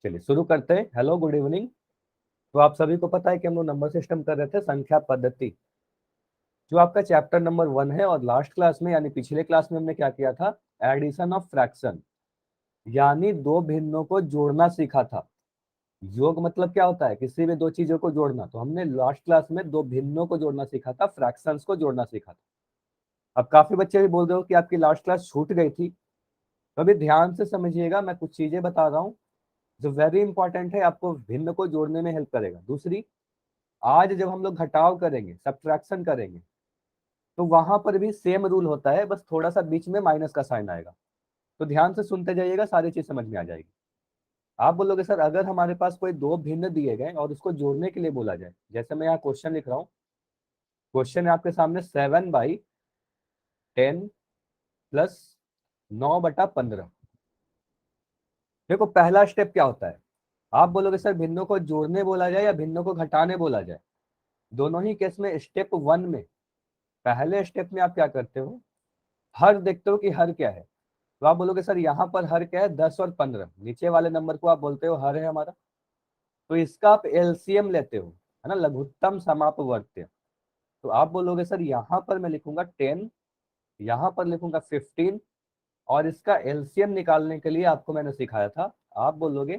चलिए शुरू करते हैं। Hello, good evening. तो आप सभी को पता है कि हम लोग नंबर सिस्टम कर रहे थे, संख्या पद्धति, जो आपका चैप्टर नंबर 1 है। और लास्ट क्लास में यानी पिछले क्लास में हमने क्या किया था? एडिशन ऑफ फ्रैक्शन, यानी दो भिन्नों को जोड़ना सीखा था। योग मतलब क्या होता है? किसी भी दो चीजों को जोड़ना। तो हमने लास्ट क्लास में दो भिन्नों को जोड़ना सीखा था, फ्रैक्शंस को जोड़ना सीखा था। अब काफी बच्चे भी बोल रहे हो कि आपकी लास्ट क्लास छूट गई थी, तो अभी ध्यान से समझिएगा, मैं कुछ चीजें बता रहा हूँ जो वेरी इंपॉर्टेंट है, आपको भिन्न को जोड़ने में हेल्प करेगा। दूसरी, आज जब हम लोग घटाव करेंगे, सब्ट्रैक्शन करेंगे, तो वहां पर भी सेम रूल होता है, बस थोड़ा सा बीच में माइनस का साइन आएगा। तो ध्यान से सुनते जाइएगा, सारी चीज समझ में आ जाएगी। आप बोलोगे सर, अगर हमारे पास कोई दो भिन्न दिए गए और उसको जोड़ने के लिए बोला जाए, जैसे मैं यहाँ क्वेश्चन लिख रहा हूँ। क्वेश्चन है आपके सामने 7/10 प्लस 9/15। देखो, पहला स्टेप क्या होता है? आप बोलोगे सर, भिन्नों को जोड़ने बोला जाए या भिन्नों को घटाने बोला जाए? दोनों ही केस में स्टेप 1 में, पहले स्टेप में आप क्या करते हो? हर देखते हो कि हर क्या है। तो आप बोलोगे सर, यहाँ पर हर क्या है? 10 और 15, नीचे वाले नंबर को आप बोलते हो हर है हमारा। तो इसका आप एलसीएम लेते हो, है ना, लघुत्तम समापवर्त्य। तो आप बोलोगे सर, यहाँ पर मैं लिखूंगा 10, यहाँ पर लिखूंगा 15, और इसका एलसीएम निकालने के लिए आपको मैंने सिखाया था, आप बोलोगे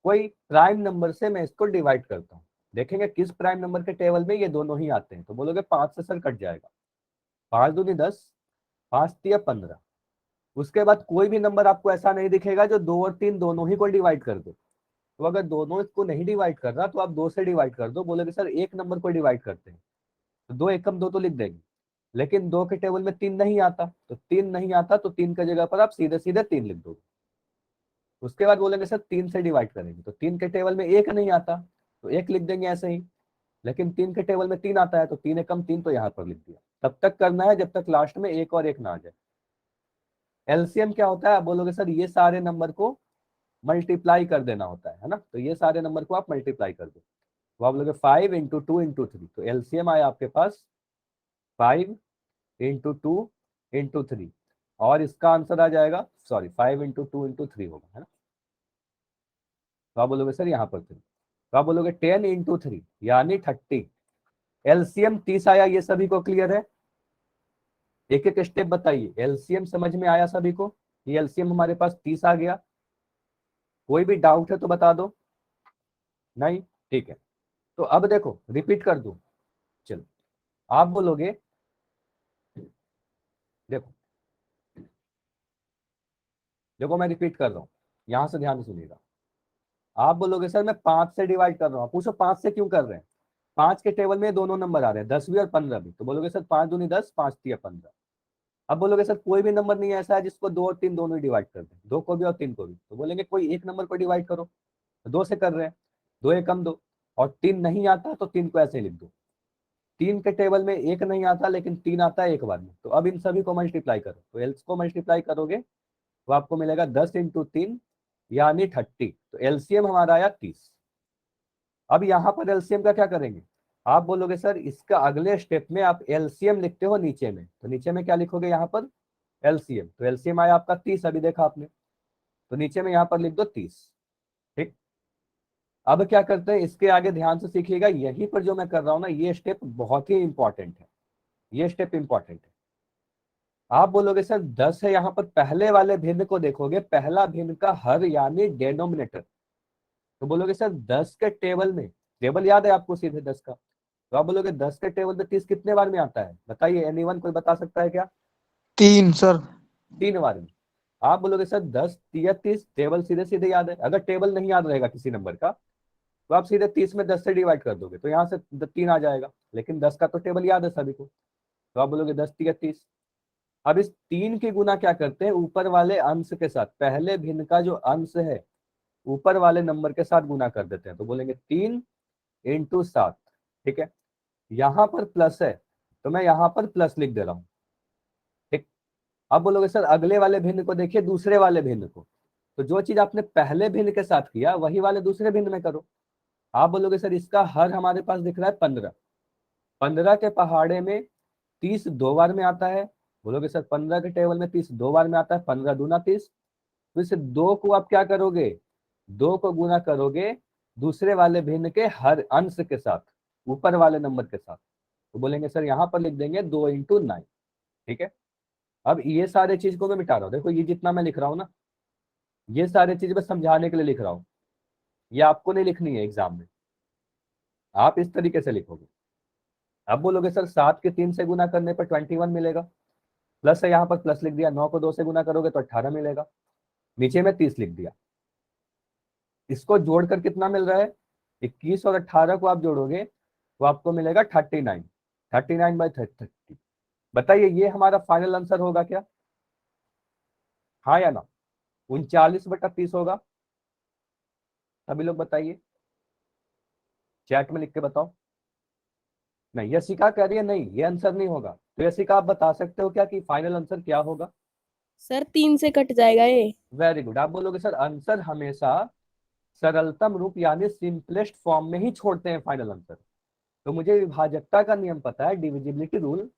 कोई प्राइम नंबर से मैं इसको डिवाइड करता हूँ। देखेंगे किस प्राइम नंबर के टेबल में ये दोनों ही आते हैं। तो बोलोगे 5 से सर कट जाएगा, 5 दूनी 10, 5 तिया 15। उसके बाद कोई भी नंबर आपको ऐसा नहीं दिखेगा जो 2 और 3 दोनों ही को डिवाइड कर दो। तो अगर दोनों इसको नहीं डिवाइड कर रहा, तो आप 2 से डिवाइड कर दो। बोलोगे सर, एक नंबर को डिवाइड करते हैं, तो 2 एकम 2 तो लिख देंगे, लेकिन 2 के टेबल में 3 नहीं आता, तो 3 नहीं आता, तो 3 की जगह पर आप सीधे सीधे 3 लिख दोगे। उसके बाद बोलेंगे सर 3 से डिवाइड करेंगे, तो 3 के टेबल में 1 नहीं आता, तो 1 लिख देंगे ऐसे ही। लेकिन 3 के टेबल में 3 आता है, तो 3 एकम 3, तो यहाँ पर लिख दिया। तब तक करना है जब तक लास्ट में एक और एक ना आ जाए। एलसीएम क्या होता है? आप बोलोगे सर, ये सारे नंबर को मल्टीप्लाई कर देना होता है ना। तो ये सारे नंबर को आप मल्टीप्लाई कर दो। तो आप बोलोगे 5 इंटू 2 इंटू 3, तो एलसीएम आया आपके पास 5 इंटू 2 इंटू 3, और इसका आंसर आ जाएगा, सॉरी, 5 इंटू 2 इंटू 3 होगा, है ना। तो आप बोलोगे सर यहाँ पर 3, तो आप बोलोगे 10 इंटू 3 यानी 30। एलसीएम 30 आया, ये सभी को क्लियर है? एक एक स्टेप बताइए। एलसीएम समझ में आया सभी को? ये एलसीएम हमारे पास 30 आ गया। कोई भी डाउट है तो बता दो। नहीं? ठीक है। तो अब देखो, रिपीट कर दूं? चलो, आप बोलोगे, देखो देखो मैं रिपीट कर रहा हूँ, यहां से ध्यान से सुनिएगा। आप बोलोगे सर, मैं 5 से डिवाइड कर रहा हूँ। पूछो 5 से क्यों कर रहे हैं? 5 के टेबल में दोनों नंबर आ रहे हैं, 10 भी और 15 भी। तो बोलोगे सर 5 दूनी 10, 5 तिया 15। अब बोलोगे सर, कोई भी नंबर नहीं ऐसा है जिसको 2 और 3 दोनों ही डिवाइड कर दें, 2 को भी और 3 को भी। तो बोलेंगे कोई एक नंबर को डिवाइड करो। तो 2 से कर रहे हैं, 2 एकम 2, और 3 नहीं आता, तो 3 को ऐसे ही लिख दो। 3 के टेबल में 1 नहीं आता, लेकिन 3 आता है एक बार में। तो अब इन सभी को मल्टीप्लाई करो, तो एल्स को मल्टीप्लाई करोगे तो आपको मिलेगा 10 इंटू 3 यानी 30। तो एलसीएम हमारा आया 30। अब यहाँ पर एलसीएम का क्या करेंगे? आप बोलोगे सर, इसका अगले स्टेप में आप एलसीएम लिखते हो नीचे में, तो नीचे में क्या लिखोगे यहाँ पर? एलसीएम। तो एलसीएम आया आपका 30, अभी देखा आपने, तो नीचे में यहाँ पर लिख दो 30। ठीक। अब क्या करते हैं, इसके आगे ध्यान से सीखिएगा, यहीं पर जो मैं कर रहा हूँ ना, ये स्टेप बहुत ही इंपॉर्टेंट है। ये स्टेप इंपॉर्टेंट है। आप बोलोगे सर 10 है, यहाँ पर पहले वाले भिन्न को देखोगे, पहला भिन्न का हर यानी डेनोमिनेटर। तो बोलोगे सर 10 के टेबल में, टेबल याद है आपको सीधे 10 का, तो आप बोलोगे 10 के टेबल में 30 कितने बार में आता है? बताइए, एनीवन कोई बता सकता है क्या? 3 सर। 3 बार में। आप बोलोगे सर 10 तिया 30, टेबल सीधे सीधे याद है। अगर टेबल नहीं याद रहेगा किसी नंबर का, तो आप सीधे 30 में 10 से डिवाइड कर दोगे, तो यहाँ से 3 आ जाएगा। लेकिन 10 का तो टेबल याद है सभी को, तो आप बोलोगे 10 तिया 30। अब इस 3 की गुना क्या करते हैं? ऊपर वाले अंश के साथ, पहले भिन्न का जो अंश है ऊपर वाले नंबर के साथ गुना कर देते हैं। तो बोलेंगे 3 इंटू 7। ठीक है, यहाँ पर प्लस है, तो मैं यहाँ पर प्लस लिख दे रहा हूँ। ठीक। अब बोलोगे सर, अगले वाले भिन्न को देखिए, दूसरे वाले भिन्न को। तो जो चीज आपने पहले भिन्न के साथ किया, वही वाले दूसरे भिन्न में करो। आप बोलोगे सर, इसका हर हमारे पास दिख रहा है 15। 15 के पहाड़े में 30 दो बार में आता है। बोलोगे सर 15 के टेबल में 30 दो बार में आता है, 15 दूना 30। तो इस 2 को आप क्या करोगे? 2 को गुना करोगे दूसरे वाले भिन्न के हर अंश के साथ, ऊपर वाले नंबर के साथ, तो बोलेंगे सर यहां पर लिख देंगे 2 × 9। ठीक है, अब ये सारे चीज को मैं मिटा रहा हूँ, देखो ये जितना मैं लिख रहा हूँ ना, ये सारी चीज मैं समझाने के लिए लिख रहा हूँ, ये आपको नहीं लिखनी है एग्जाम में, आप इस तरीके से लिखोगे। अब बोलोगे सर 7 के 3 से गुना करने पर 21 मिलेगा, प्लस है यहाँ पर, प्लस लिख दिया। 9 को 2 से गुना करोगे तो 18 मिलेगा, नीचे में 30 लिख दिया। इसको जोड़कर कितना मिल रहा है, 21 और 18 को आप जोड़ोगे तो आपको मिलेगा 39। 39/30। बताइए ये हमारा फाइनल आंसर होगा क्या, हाँ या ना? 39/30 होगा? सभी लोग बताइए, चैट में लिख के बताओ। नहीं, यशिका कह रही है नहीं ये आंसर नहीं होगा, तो यशिका आप बता सकते हो क्या कि फाइनल आंसर क्या होगा? सर 3 से कट जाएगा ये। वेरी गुड, आप बोलोगे सर आंसर हमेशा सरलतम रूप यानी सिंपलेस्ट फॉर्म में ही छोड़ते हैं फाइनल आंसर। तो मुझे विभाजकता का नियम पता है, डिविजिबिलिटी रूल,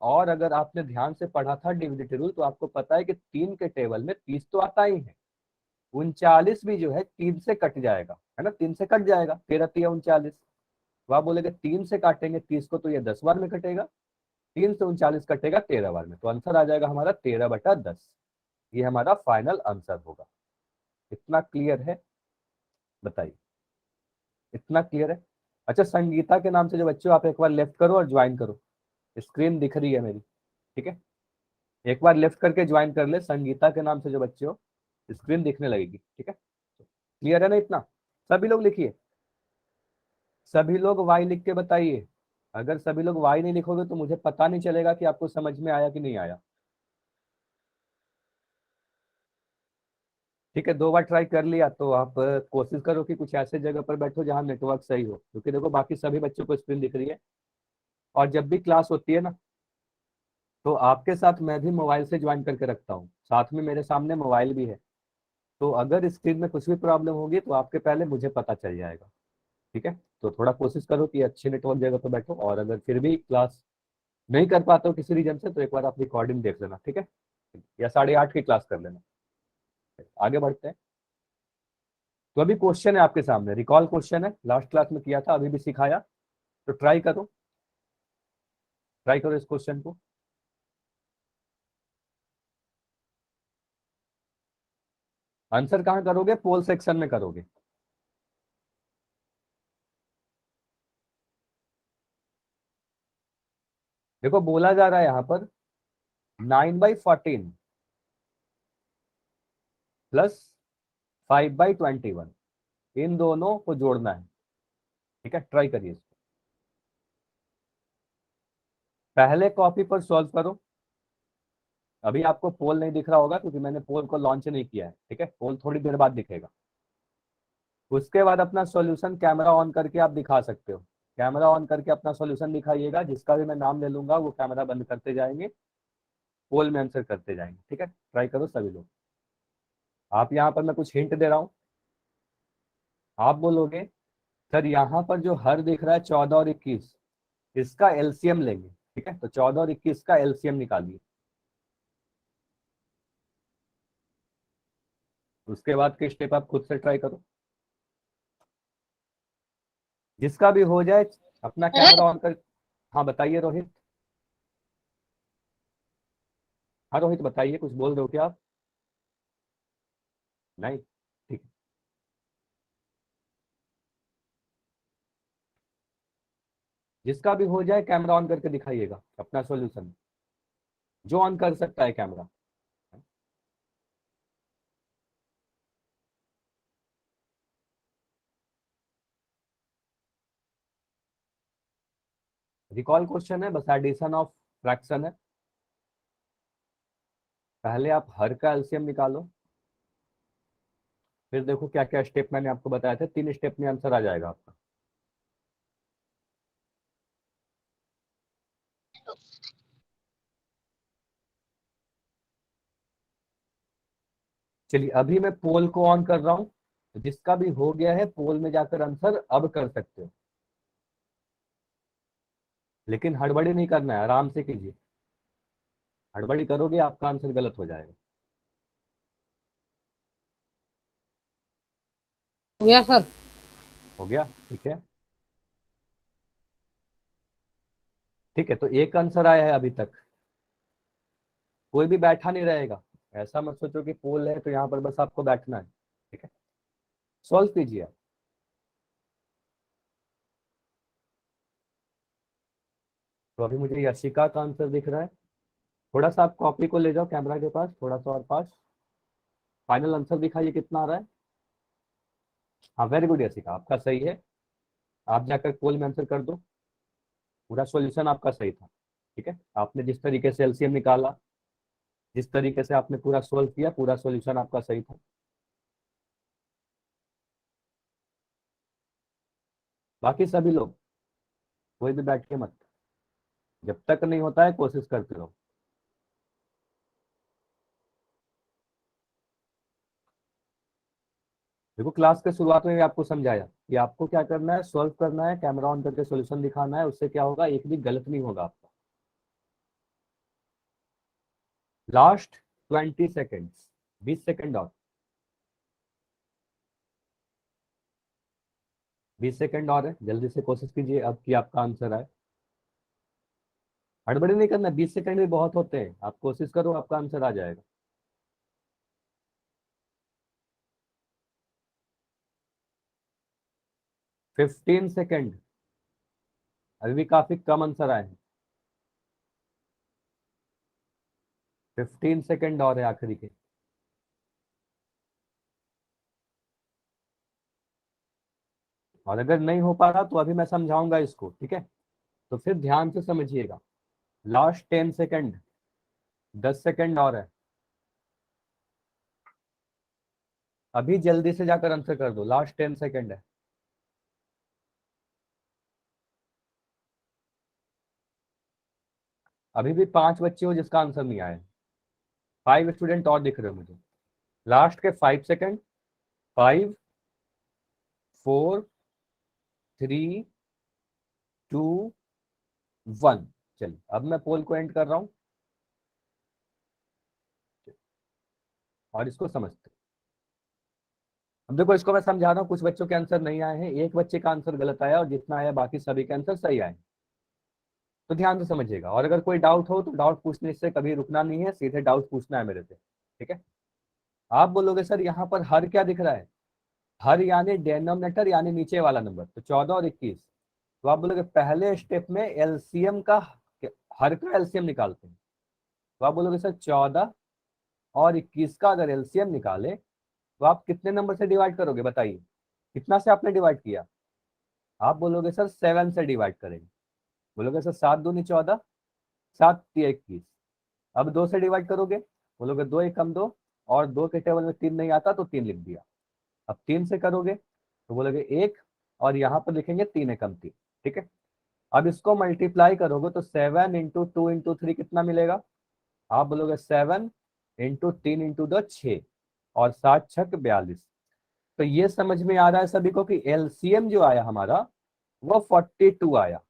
और अगर आपने ध्यान से पढ़ा था डिविजिबिलिटी रूल तो आपको पता है कि 3 के टेबल में 30 तो आता ही है, 39 भी जो है 3 से कट जाएगा, है ना, 3 से कट जाएगा, 13 × 3 = 39। तो आप बोलेगे 3 से काटेंगे 30 को तो ये 10 बार में कटेगा, 3 से 39 कटेगा 13 बार में, तो आंसर आ जाएगा हमारा 13/10। ये हमारा फाइनल आंसर होगा। इतना क्लियर है? बताइए, इतना क्लियर है? अच्छा, संगीता के नाम से जो बच्चे हो आप एक बार लेफ्ट करो और ज्वाइन करो, स्क्रीन दिख रही है मेरी, ठीक है? एक बार लेफ्ट करके ज्वाइन कर ले, संगीता के नाम से जो बच्चे हो स्क्रीन दिखने लगेगी, ठीक है? क्लियर है ना इतना? सभी लोग लिखिए, सभी लोग वाई लिख के बताइए। अगर सभी लोग वाई नहीं लिखोगे तो मुझे पता नहीं चलेगा कि आपको समझ में आया कि नहीं आया। ठीक है, 2 बार ट्राई कर लिया तो आप कोशिश करो कि कुछ ऐसे जगह पर बैठो जहां नेटवर्क सही हो, क्योंकि देखो बाकी सभी बच्चों को स्क्रीन दिख रही है। और जब भी क्लास होती है ना तो आपके साथ मैं भी मोबाइल से ज्वाइन करके रखता हूँ, साथ में मेरे सामने मोबाइल भी है, तो अगर स्क्रीन में कुछ भी प्रॉब्लम होगी तो आपके पहले मुझे पता चल जाएगा। ठीक है, तो थोड़ा कोशिश करो कि अच्छी नेटवर्क जगह पर बैठो, और अगर फिर भी क्लास नहीं कर पाते हो किसी रीजन से तो एक बार आप रिकॉर्डिंग देख लेना, ठीक है, या 8:30 की क्लास कर लेना। आगे बढ़ते हैं। तो अभी क्वेश्चन है आपके सामने, रिकॉल क्वेश्चन है, लास्ट क्लास में किया था, अभी भी सिखाया, तो ट्राई करो, ट्राई करो इस क्वेश्चन को। आंसर कहाँ करोगे, पोल सेक्शन में करोगे। देखो बोला जा रहा है यहाँ पर 9/14 प्लस 5/21, इन दोनों को जोड़ना है। ठीक है, ट्राई करिए इसको, पहले कॉपी पर सॉल्व करो। अभी आपको पोल नहीं दिख रहा होगा क्योंकि मैंने पोल को लॉन्च नहीं किया है, ठीक है, पोल थोड़ी देर बाद दिखेगा। उसके बाद अपना सॉल्यूशन कैमरा ऑन करके आप दिखा सकते हो, कैमरा ऑन करके अपना सॉल्यूशन दिखाइएगा, जिसका भी मैं नाम ले लूंगा वो कैमरा बंद करते जाएंगे, पोल में आंसर करते जाएंगे। ठीक है, ट्राई करो सभी लोग। आप यहाँ पर मैं कुछ हिंट दे रहा हूँ, आप बोलोगे सर यहाँ पर जो हर दिख रहा है 14 और 21, इसका एलसीएम लेंगे। ठीक है, तो 14 और 21 का एलसीएम निकालिए, उसके बाद के स्टेप आप खुद से ट्राई करो, जिसका भी हो जाए अपना कैमरा ऑन कर। हाँ बताइए रोहित, हाँ रोहित बताइए, कुछ बोल रहे हो क्या आप? नहीं, ठीक है, जिसका भी हो जाए कैमरा ऑन करके दिखाइएगा अपना सॉल्यूशन, जो ऑन कर सकता है कैमरा। रिकॉल क्वेश्चन है, बस एडिशन ऑफ फ्रैक्शन है। पहले आप हर का एलसीएम निकालो, फिर देखो क्या क्या स्टेप मैंने आपको बताया था, 3 स्टेप में आंसर आ जाएगा आपका। चलिए अभी मैं पोल को ऑन कर रहा हूँ, तो जिसका भी हो गया है पोल में जाकर आंसर अब कर सकते हो, लेकिन हड़बड़ी नहीं करना है, आराम से कीजिए, हड़बड़ी करोगे आपका आंसर गलत हो जाएगा। हो गया सर। हो गया, ठीक है। ठीक है, तो एक आंसर आया है अभी तक। कोई भी बैठा नहीं रहेगा, ऐसा मत सोचो कि पोल है तो यहाँ पर बस आपको बैठना है। ठीक है, सॉल्व कीजिए आप। तो अभी मुझे यशिका का आंसर दिख रहा है। थोड़ा सा आप कॉपी को ले जाओ कैमरा के पास, थोड़ा सा और पास। फाइनल आंसर दिखाइए कितना आ रहा है। हाँ, वेरी गुड यशिका, आपका सही है। आप जाकर पोल में आंसर कर दो। पूरा सॉल्यूशन आपका सही था। ठीक है, आपने जिस तरीके से एलसीएम निकाला, जिस तरीके से आपने पूरा सोल्व किया, पूरा सॉल्यूशन आपका सही था। बाकी सभी लोग कोई भी बैठ के मत, जब तक नहीं होता है कोशिश करते रहो। देखो, क्लास के शुरुआत में भी आपको समझाया कि आपको क्या करना है, सॉल्व करना है, कैमरा ऑन करके सॉल्यूशन दिखाना है। उससे क्या होगा, एक भी गलत नहीं होगा आपका। लास्ट 20 सेकेंड्स, 20 सेकेंड और, 20 सेकेंड और है। जल्दी से कोशिश कीजिए अब कि आपका आंसर आए। हड़बड़ी नहीं करना, 20 सेकेंड भी बहुत होते हैं। आप कोशिश करो, आपका आंसर आ जाएगा। 15 सेकेंड, अभी भी काफी कम आंसर आए हैं। 15 सेकेंड और है आखिरी के। और अगर नहीं हो पा रहा तो अभी मैं समझाऊंगा इसको, ठीक है। तो फिर ध्यान से समझिएगा। लास्ट 10 सेकेंड, 10 सेकेंड और है। अभी जल्दी से जाकर आंसर कर दो, लास्ट 10 सेकेंड है। अभी भी 5 बच्चे हो जिसका आंसर नहीं आया। 5 स्टूडेंट और दिख रहे हो मुझे। लास्ट के 5 सेकेंड। 5, 4, 3, 2, 1। चलिए, अब मैं पोल को एंड कर रहा हूं और इसको समझते हैं। अब देखो, इसको मैं समझा रहा हूँ। कुछ बच्चों के आंसर नहीं आए हैं, एक बच्चे का आंसर गलत आया और जितना आया बाकी सभी के आंसर सही आए। तो ध्यान से समझिएगा, और अगर कोई डाउट हो तो डाउट पूछने से कभी रुकना नहीं है, सीधे डाउट पूछना है मेरे से। ठीक है। आप बोलोगे सर यहाँ पर हर क्या दिख रहा है, हर यानी डेनोमिनेटर यानी नीचे वाला नंबर, तो 14 और 21। तो आप बोलोगे पहले स्टेप में एलसीएम का, हर का एलसीएम निकालते हैं। तो आप बोलोगे सर 14 और 21 का अगर एलसीएम निकाले तो आप कितने नंबर से डिवाइड करोगे, बताइए। कितना से आपने डिवाइड किया। आप बोलोगे सर 7 से डिवाइड करेंगे। बोलोगे सर 7 दूनी 14, 7 तिया 21। अब 2 से डिवाइड करोगे, बोलोगे 2 एकम 2, और 2 के टेबल में 3 नहीं आता तो 3 लिख दिया। अब 3 से करोगे तो बोलोगे 1, और यहाँ पर लिखेंगे 3 एकम 3। ठीक है। अब इसको मल्टीप्लाई करोगे तो 7 इंटू 2 इंटू 3 कितना मिलेगा। आप बोलोगे 7 इंटू 3 इंटू 2 6, और 7 छक 42। तो ये समझ में आ रहा है सभी को कि एलसीएम जो आया हमारा वो 42 आया।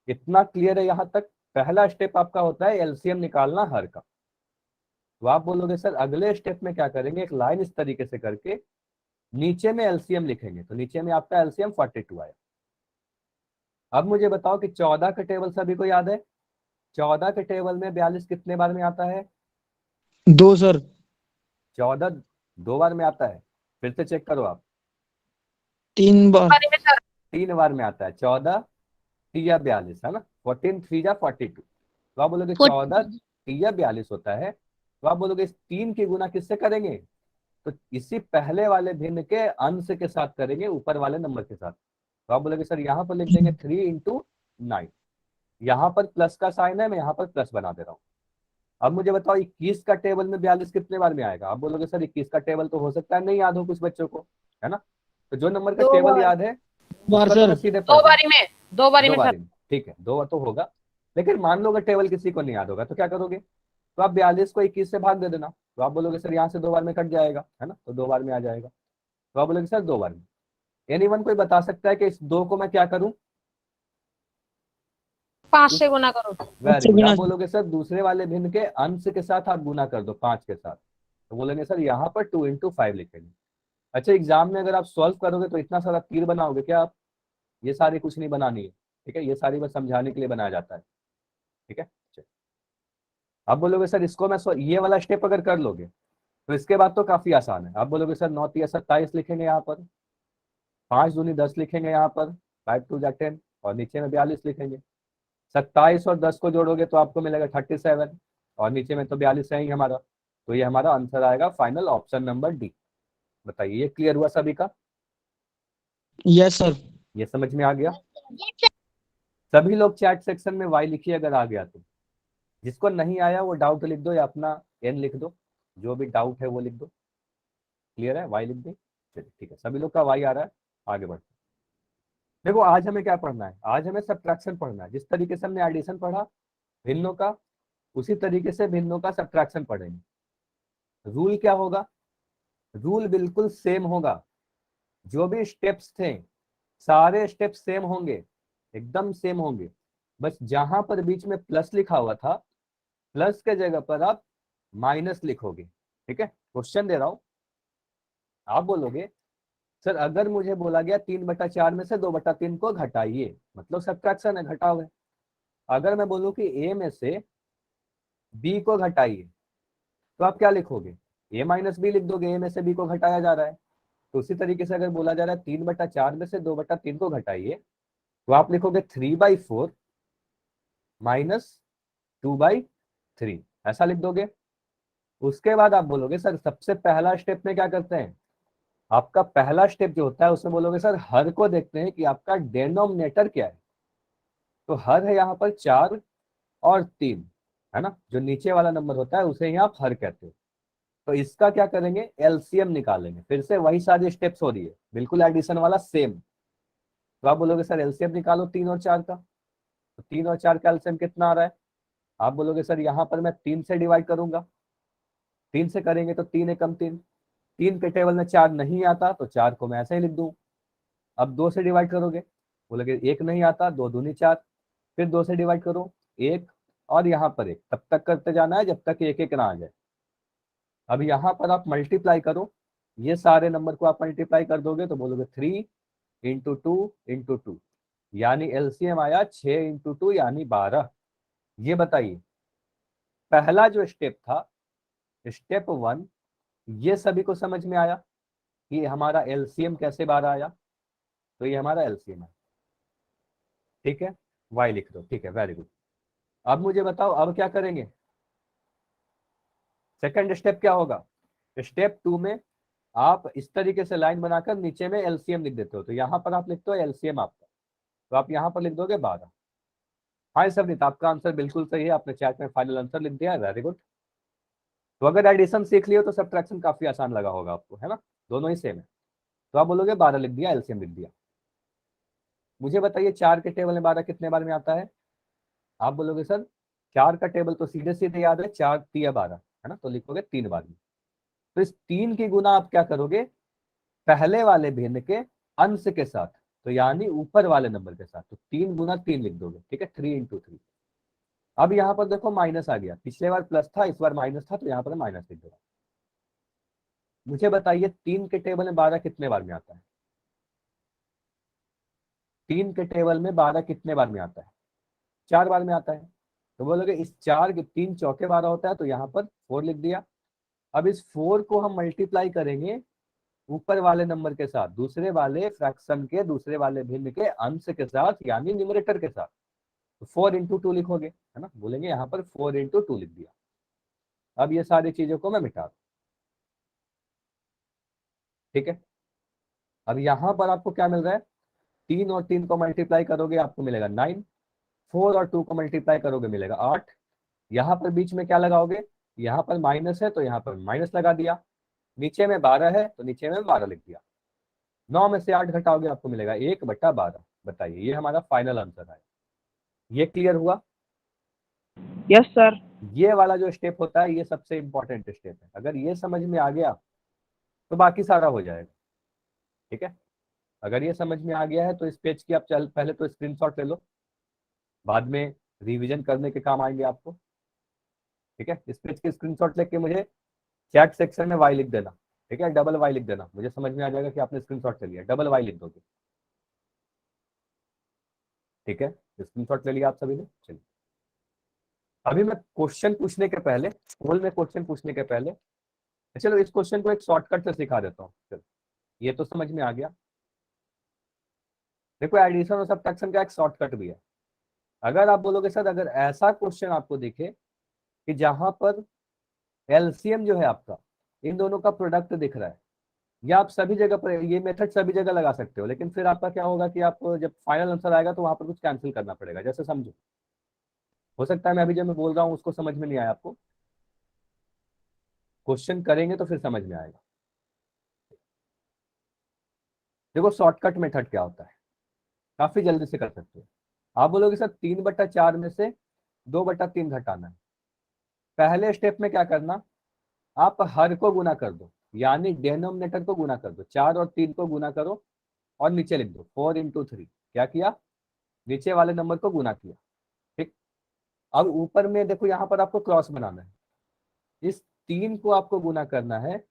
इतना क्लियर है यहाँ तक। पहला स्टेप आपका होता है एलसीएम निकालना हर का। तो आप बोलोगे सर अगले स्टेप में क्या करेंगे, एक लाइन इस तरीके से करके नीचे में एलसीएम लिखेंगे। तो नीचे में आपका एलसीएम 42 आया। अब मुझे बताओ कि 14 का टेबल सभी को याद है। 14 के टेबल में 42 कितने बार में आता है। 2 सर। 14 2 बार में आता है। फिर से चेक करो आप। 3 बार। 3 बार में आता है। 14 3 या 42 है ना, 14 3 जा 42। तो आप बोलोगे 14 3 या 42 होता है। तो आप बोलोगे इस 3 की गुना किससे करेंगे, तो इसी पहले वाले भिन्न के अंश के साथ करेंगे, ऊपर वाले नंबर के साथ। तो आप बोलोगे सर यहाँ पर लिख देंगे 3 इंटू 9। यहाँ पर प्लस का साइन है, मैं यहाँ पर प्लस बना दे रहा हूँ। अब मुझे बताओ 21 का टेबल में 42 कितने बार में आएगा। आप बोलोगे सर 21 का टेबल तो हो सकता है नहीं याद हो कुछ बच्चों को, है ना। तो जो नंबर का 2 टेबल बार। याद है बार उसका तो मैं सर। सीधे दो पढ़ दूंगा। बारी में, दो बारी दो में सर। बारी में, ठीक है, 2 बार तो होगा। लेकिन मान लो अगर टेबल किसी को नहीं याद होगा तो क्या करोगे, तो आप 42 को 21 से भाग दे देना। तो आप बोलोगे सर यहाँ से 2 बार में कट जाएगा, है ना, तो 2 बार में आ जाएगा। तो आप बोलोगे सर 2 बार में। एनीवन कोई बता सकता है कि इस 2 को मैं क्या करूं। 5 से गुना करो। वेरी से गुड। गुना। आप बोलोगे सर दूसरे वाले भिन्न के अंश के साथ आप गुना कर दो 5 के साथ। तो बोलेंगे सर यहाँ पर 2 इंटू 5 लिखेंगे। अच्छा, एग्जाम में अगर आप सॉल्व करोगे तो इतना सारा तीर बनाओगे क्या आप? ये सारी कुछ नहीं बनानी है, ठीक है, ये सारी बस समझाने के लिए बनाया जाता है, ठीक है। चलिए। आप बोलोगे सर इसको मैं ये वाला स्टेप अगर कर लोगे तो इसके बाद तो काफी आसान है। आप बोलोगे सर 9 या 27 लिखेंगे यहाँ पर, 5 दूनी 10 लिखेंगे यहाँ पर, 5 2 जा 10 और नीचे में 42 लिखेंगे। 27 और 10 को जोड़ोगे तो आपको मिलेगा 37 और नीचे में तो 42 है ही हमारा। तो ये हमारा आंसर आएगा फाइनल ऑप्शन नंबर डी। बताइए ये क्लियर हुआ सभी का? Yes sir. ये समझ में आ गया? सभी लोग चैट सेक्शन में वाई लिखिए अगर आ गया तो। जिसको नहीं आया वो डाउट लिख दो या अपना एन लिख दो, जो भी डाउट है वो लिख दो। क्लियर है? वाई लिख दे। चलिए ठीक है, सभी लोग का वाई आ रहा है, आगे बढ़ते हैं। देखो आज हमें क्या पढ़ना है, आज हमें सब्ट्रैक्शन पढ़ना है। जिस तरीके से हमने एडिशन पढ़ा भिन्नों का, उसी तरीके से भिन्नों का सब्ट्रैक्शन पढ़ेंगे। रूल क्या होगा? रूल बिल्कुल सेम होगा। जो भी स्टेप्स थे सारे स्टेप्स सेम होंगे, एकदम सेम होंगे। बस जहां पर बीच में प्लस लिखा हुआ था, प्लस के जगह पर आप माइनस लिखोगे, ठीक है। क्वेश्चन दे रहा हूं, आप बोलोगे सर अगर मुझे बोला गया 3/4 में से 2/3 को घटाइए, मतलब सब्ट्रैक्शन है, घटाओगे। अगर मैं बोलूं कि ए में से बी को घटाइए तो आप क्या लिखोगे? ए माइनस बी लिख दोगे, ए में से बी को घटाया जा रहा है। तो उसी तरीके से अगर बोला जा रहा है 3/4 में से 2/3 को घटाइए तो आप लिखोगे 3/4 माइनस 2/3, ऐसा लिख दोगे। उसके बाद आप बोलोगे सर सबसे पहला स्टेप में क्या करते हैं? आपका पहला स्टेप जो होता है उसमें बोलोगे सर हर को देखते हैं कि आपका डेनोमिनेटर क्या है। तो हर है यहाँ पर 4 और 3, है ना। जो नीचे वाला नंबर होता है उसे ही आप हर कहते हो। तो इसका क्या करेंगे? एलसीएम निकालेंगे। फिर से वही सारी स्टेप्स हो रही है, बिल्कुल एडिशन वाला सेम। तो आप बोलोगे सर एलसीएम निकालो 3 और 4 का। तो 3 और 4 का एलसीएम कितना आ रहा है? आप बोलोगे सर यहाँ पर मैं 3 से डिवाइड करूंगा। 3 से करेंगे तो 3 एकम 3, 3 के टेबल में 4 नहीं आता तो 4 को मैं ऐसे ही लिख दूं। अब 2 से डिवाइड करोगे, बोलोगे 1 नहीं आता, 2 दूनी 4, फिर 2 से डिवाइड करो 1 और यहाँ पर 1, तब तक करते जाना है जब तक 1 1 ना आ जाए। अब यहाँ पर आप मल्टीप्लाई करो, ये सारे नंबर को आप मल्टीप्लाई कर दोगे तो बोलोगे 3 इंटू 2 इंटू 2, यानी एलसीएम आया 6 इंटू 2 यानी 12। ये बताइए पहला जो स्टेप था, स्टेप 1, ये सभी को समझ में आया कि हमारा एलसीएम कैसे 12 आया? तो ये हमारा एलसीएम है, ठीक है। वाई लिख दो, ठीक है, वेरी गुड। अब मुझे बताओ अब क्या करेंगे? सेकंड स्टेप क्या होगा? स्टेप 2 में आप इस तरीके से लाइन बनाकर नीचे में एलसीएम लिख देते हो। तो यहाँ पर आप लिखते हो एलसीएम आपका, तो आप यहाँ पर लिख दोगे 12। हाँ सबनीत, आपका आंसर बिल्कुल सही है, आपने चैट में फाइनल आंसर लिख दिया है, वेरी गुड। तो अगर एडिशन सीख लियो तो सब्ट्रैक्शन काफी आसान लगा होगा आपको, है ना। दोनों ही सेम है। तो आप बोलोगे 12 लिख दिया, एलसीएम लिख दिया। मुझे बताइए 4 के टेबल में 12 कितने बार में आता है? आप बोलोगे सर 4 का टेबल तो सीधे सीधे याद है, 4 3 12, है ना, तो लिखोगे 3 बार में। तो इस 3 की गुना आप क्या करोगे? पहले वाले भिन्न के अंश के साथ, तो यानी ऊपर वाले नंबर के साथ। तो 3 गुना 3 लिख दोगे, ठीक है, 3 इंटू 3। अब यहाँ पर देखो माइनस आ गया, पिछले बार प्लस था इस बार माइनस था, तो यहाँ पर माइनस लिख दो। मुझे बताइए 3 के टेबल में 12 कितने बार में आता है? 3 के टेबल में 12 कितने बार में आता है? 4 बार में आता है। तो बोलोगे इस 4 के 3 चौके 12 होता है, तो यहाँ पर 4 लिख दिया। अब इस 4 को हम मल्टीप्लाई करेंगे ऊपर वाले नंबर के साथ, दूसरे वाले फ्रैक्शन के, दूसरे वाले भिन्न के अंश के साथ, यानी न्यूमरेटर के साथ। तो 4 इंटू 2 लिखोगे, है ना, बोलेंगे यहाँ पर 4 इंटू 2 लिख दिया। अब ये सारी चीजों को मैं मिटा दूं, ठीक है। अब यहाँ पर आपको क्या मिल रहा है? 3 और 3 को मल्टीप्लाई करोगे आपको मिलेगा 9, 4 और 2 को मल्टीप्लाई करोगे मिलेगा 8। यहाँ पर बीच में क्या लगाओगे? यहाँ पर माइनस है तो यहाँ पर माइनस लगा दिया, नीचे में 12 है तो नीचे में 12 लिख दिया। 9 में से 8 घटाओगे आपको मिलेगा 1/12। बताइए ये हमारा फाइनल आंसर है। ये क्लियर हुआ? Yes sir. ये वाला जो स्टेप होता है ये सबसे इंपॉर्टेंट स्टेप है। अगर ये समझ में आ गया तो बाकी सारा हो जाएगा, ठीक है। अगर ये समझ में आ गया है तो इस पेज की आप चल पहले तो स्क्रीनशॉट ले लो, बाद में रिवीजन करने के काम आएंगे आपको, ठीक है। इस पेज की स्क्रीनशॉट लेके मुझे चैट सेक्शन में वाई लिख देना, ठीक है, डबल वाई लिख देना, मुझे समझ में आ जाएगा कि आपने स्क्रीनशॉट ले लिया, डबल वाई लिख दोगे। ठीक है, स्क्रीनशॉट ले लिया आप सभी ने। चलिए अभी मैं क्वेश्चन पूछने के पहले, स्कूल में क्वेश्चन पूछने के पहले, चलो इस क्वेश्चन को एक शॉर्टकट से सिखा देता हूँ। चलो ये तो समझ में आ गया। देखो एडिशन और सब्ट्रैक्शन का एक शॉर्टकट भी है। अगर आप बोलोगे सर अगर ऐसा क्वेश्चन आपको दिखे कि जहां पर एलसीएम जो है आपका इन दोनों का प्रोडक्ट दिख रहा है, या आप सभी जगह पर ये मेथड सभी जगह लगा सकते हो, लेकिन फिर आपका क्या होगा कि आप जब फाइनल आंसर आएगा तो वहां पर कुछ कैंसिल करना पड़ेगा। जैसे समझो, हो सकता है मैं अभी जो मैं बोल रहा हूँ उसको समझ में नहीं आया आपको, क्वेश्चन करेंगे तो फिर समझ में आएगा। देखो शॉर्टकट मेथड क्या होता है, काफी जल्दी से कर सकते हो। आप बोलोगे सर 3/4 में से 2/3 घटाना है। पहले स्टेप में क्या करना, आप हर को गुना कर दो, यानी डेनोमिनेटर को गुना कर दो, 4 और 3 को गुना करो और नीचे लिख दो 4 × 3। क्या किया, नीचे वाले नंबर को गुना किया। ठीक, अब ऊपर में देखो यहाँ पर आपको क्रॉस बनाना है, इस 3 को आपको गुना करना है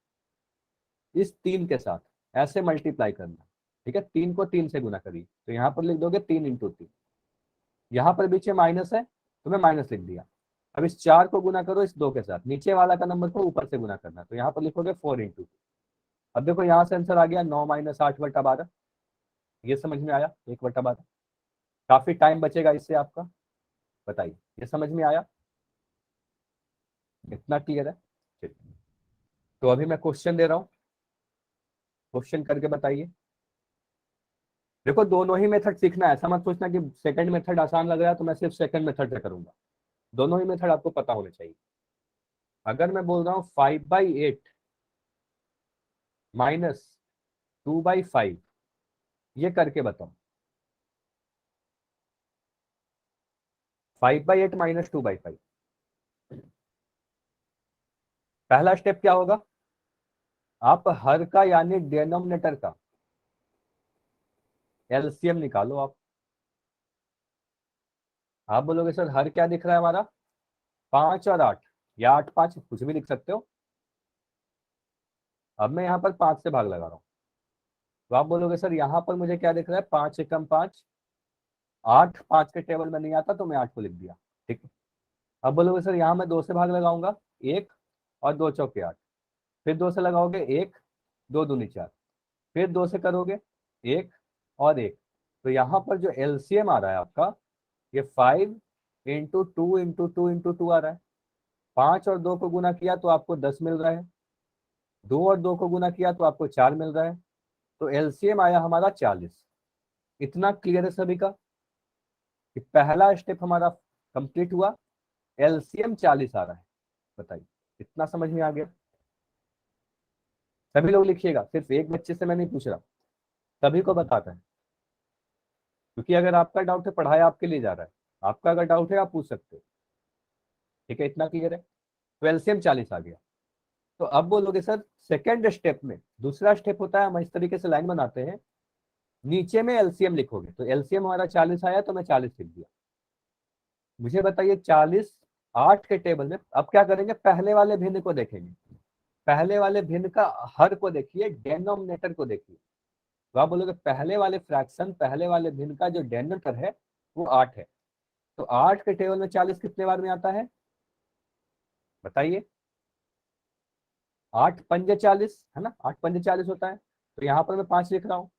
इस 3 के साथ, ऐसे मल्टीप्लाई करना। ठीक है, 3 को 3 से गुना करिए, तो यहाँ पर लिख दोगे 3 × 3। यहाँ पर बीच में माइनस है तो मैं माइनस लिख दिया। अब इस 4 को गुना करो इस 2 के साथ, नीचे वाला का नंबर को ऊपर से गुना करना, तो यहाँ पर लिखोगे 4 × 2। अब देखो यहाँ से आंसर आ गया 9 - 8/12। ये समझ में आया, 1/12। काफी टाइम बचेगा इससे आपका, बताइए ये समझ में आया, इतना क्लियर है। चलिए तो अभी मैं क्वेश्चन दे रहा हूँ, क्वेश्चन करके बताइए। देखो दोनों ही मेथड सीखना है, ऐसा मत सोचना कि सेकंड मेथड आसान लग रहा है तो मैं सिर्फ सेकंड मेथड से करूंगा। दोनों ही मेथड आपको पता होने चाहिए। अगर मैं बोल रहा हूँ 5/8 - 2/5, ये करके बताओ। 5/8 - 2/5, पहला स्टेप क्या होगा, आप हर का यानी डिनोमिनेटर का एलसीएम निकालो। आप बोलोगे सर हर क्या दिख रहा है हमारा, 5 और 8 या 8 5 कुछ भी लिख सकते हो। अब मैं यहाँ पर 5 से भाग लगा रहा हूँ, तो आप बोलोगे सर यहाँ पर मुझे क्या दिख रहा है, 5 × 5, 8 5 के टेबल में नहीं आता तो मैं 8 को लिख दिया। ठीक है, अब बोलोगे सर यहाँ मैं 2 से भाग लगाऊंगा, 1 और 2 चौके 8, फिर 2 से लगाओगे 1 2 दूनी 4, फिर 2 से करोगे 1 और 1, तो यहाँ पर जो एलसीएम आ रहा है आपका ये 5 × 2 × 2 × 2 आ रहा है। 5 और 2 को गुना किया तो आपको 10 मिल रहा है, 2 और 2 को गुना किया तो आपको 4 मिल रहा है, तो एलसीएम आया हमारा 40। इतना क्लियर है सभी का कि पहला स्टेप हमारा कंप्लीट हुआ, एलसीएम 40 आ रहा है। बताइए इतना समझ में आ गया। सभी लोग लिखिएगा, सिर्फ एक बच्चे से मैं नहीं पूछ रहा, सभी को बताता है, क्योंकि अगर आपका डाउट है पढ़ाया आपके लिए जा रहा है, आपका अगर डाउट है आप पूछ सकते हो। ठीक है, इतना क्लियर है, तो एलसीएम 40 आ गया। तो अब बोलोगे सर सेकेंड स्टेप में, दूसरा स्टेप होता है हम इस तरीके से लाइन बनाते हैं, नीचे में एलसीएम लिखोगे, तो एलसीएम हमारा 40 आया तो मैं 40 लिख दिया। मुझे बताइए 40 8 के टेबल में, अब क्या करेंगे, पहले वाले भिन्न को देखेंगे, पहले वाले भिन्न का हर को देखिए, डेनोमिनेटर को देखिए। तो आप बोलोगे पहले वाले फ्रैक्शन, पहले वाले भिन्न का जो डेनोमिनेटर है वो 8 है, तो 8 के टेबल में 40 कितने बार में आता है, बताइए। 8 पंजे 40 है ना, 8 पंजे 40 होता है, तो यहाँ पर मैं 5 लिख रहा हूँ,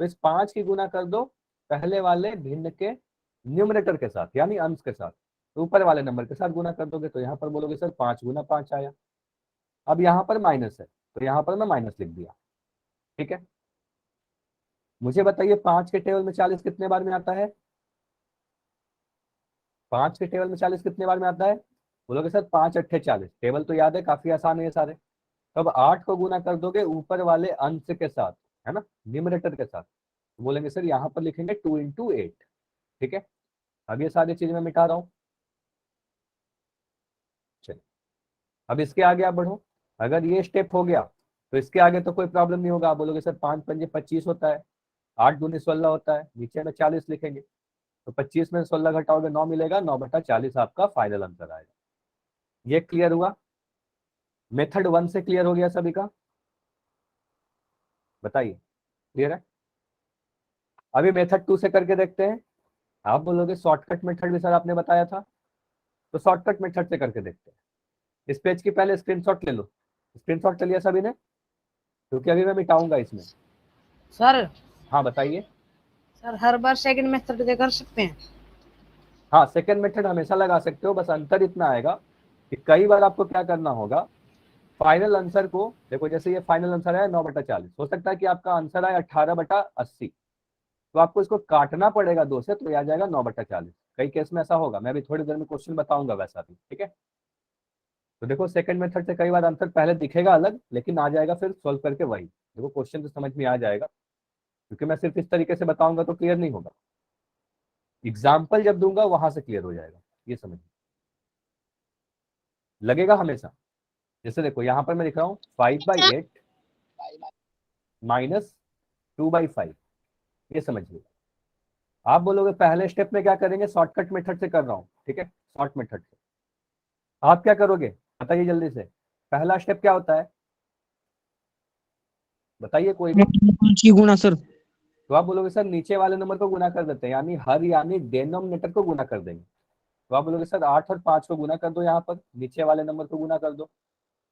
तो इस 5 की गुना कर दो पहले वाले भिन्न के न्यूमरेटर के साथ यानी अंश के साथ, तो ऊपर वाले नंबर के साथ गुना कर दोगे, तो यहाँ पर बोलोगे सर 5 × 5 आया। अब यहाँ पर माइनस है तो यहाँ पर मैं माइनस लिख दिया। ठीक है, मुझे बताइए 5 के टेबल में 40 कितने बार में आता है, 5 के टेबल में 40 कितने बार में आता है, बोलोगे सर 5 × 8 = 40, टेबल तो याद है, काफी आसान है ये सारे। तब 8 को गुना कर दोगे ऊपर वाले अंश के साथ, है ना, न्यूमरेटर के साथ, तो बोलेंगे सर यहाँ पर लिखेंगे 2 × 8। ठीक है, अब ये सारी चीज मैं मिटा रहा हूँ। चलिए अब इसके आगे आप बढ़ो, अगर ये स्टेप हो गया तो इसके आगे तो कोई प्रॉब्लम नहीं होगा। आप बोलोगे सर 5 पंजे 25 होता है, 8 दूनी 16 होता है, नीचे में 40 लिखेंगे, तो 25 में 16 घटाओगे 9 मिलेगा, 9/40 आपका फाइनल आंसर आएगा। ये क्लियर हुआ, मेथड 1 से क्लियर हो गया सभी का। बताइए, क्लियर है? अभी मेथड 2 से करके देखते हैं। आप बोलोगे शॉर्टकट मेथड भी सर आपने बताया था, तो शॉर्टकट मेथड से करके देखते हैं। इस पेज की पहले स्क्रीनशॉट ले लो। स्क्रीनशॉट ले लिया सभी ने? क्योंकि अभी मैं मिटाऊंगा इसमें। सर हाँ बताइए। सर हर बार सेकंड मेथड से कर सकते हैं? हाँ, सेकंड मेथड हमेशा लगा सकते हो, बस अंतर इतना आएगा कि कई बार आपको क्या करना होगा, फाइनल आंसर को देखो, जैसे ये फाइनल आंसर है 9/40, हो सकता है कि आपका आंसर आए 18/80, तो आपको इसको काटना पड़ेगा 2 से, तो ये आ जाएगा 9/40। कई केस में ऐसा होगा, मैं अभी थोड़ी देर में क्वेश्चन बताऊंगा वैसा भी, ठीक है? तो देखो सेकंड मेथड से कई बार आंसर पहले दिखेगा अलग, लेकिन आ जाएगा फिर सोल्व करके वही। देखो क्वेश्चन तो समझ में आ जाएगा, क्योंकि मैं सिर्फ इस तरीके से बताऊंगा तो क्लियर नहीं होगा। एग्जाम्पल जब दूंगा वहां से क्लियर हो जाएगा, ये समझ लगेगा हमेशा। जैसे देखो यहाँ पर मैं लिख रहा हूँ 5/8 -2/5, ये समझिए। आप बोलोगे पहले स्टेप में क्या करेंगे, शॉर्टकट मेथड से कर रहा हूँ, ठीक है, शॉर्ट मेथड से। आप क्या करोगे बताइए जल्दी से, पहला स्टेप क्या होता है बताइए कोई भी। 5 की गुना सर। तो आप बोलोगे सर नीचे वाले नंबर को गुना कर देते हैं, यानी हर यानी डेनोमिनेटर को गुना कर देंगे। तो आप बोलोगे सर 8 और 5 को गुना कर दो, यहाँ पर नीचे वाले नंबर को गुना कर दो,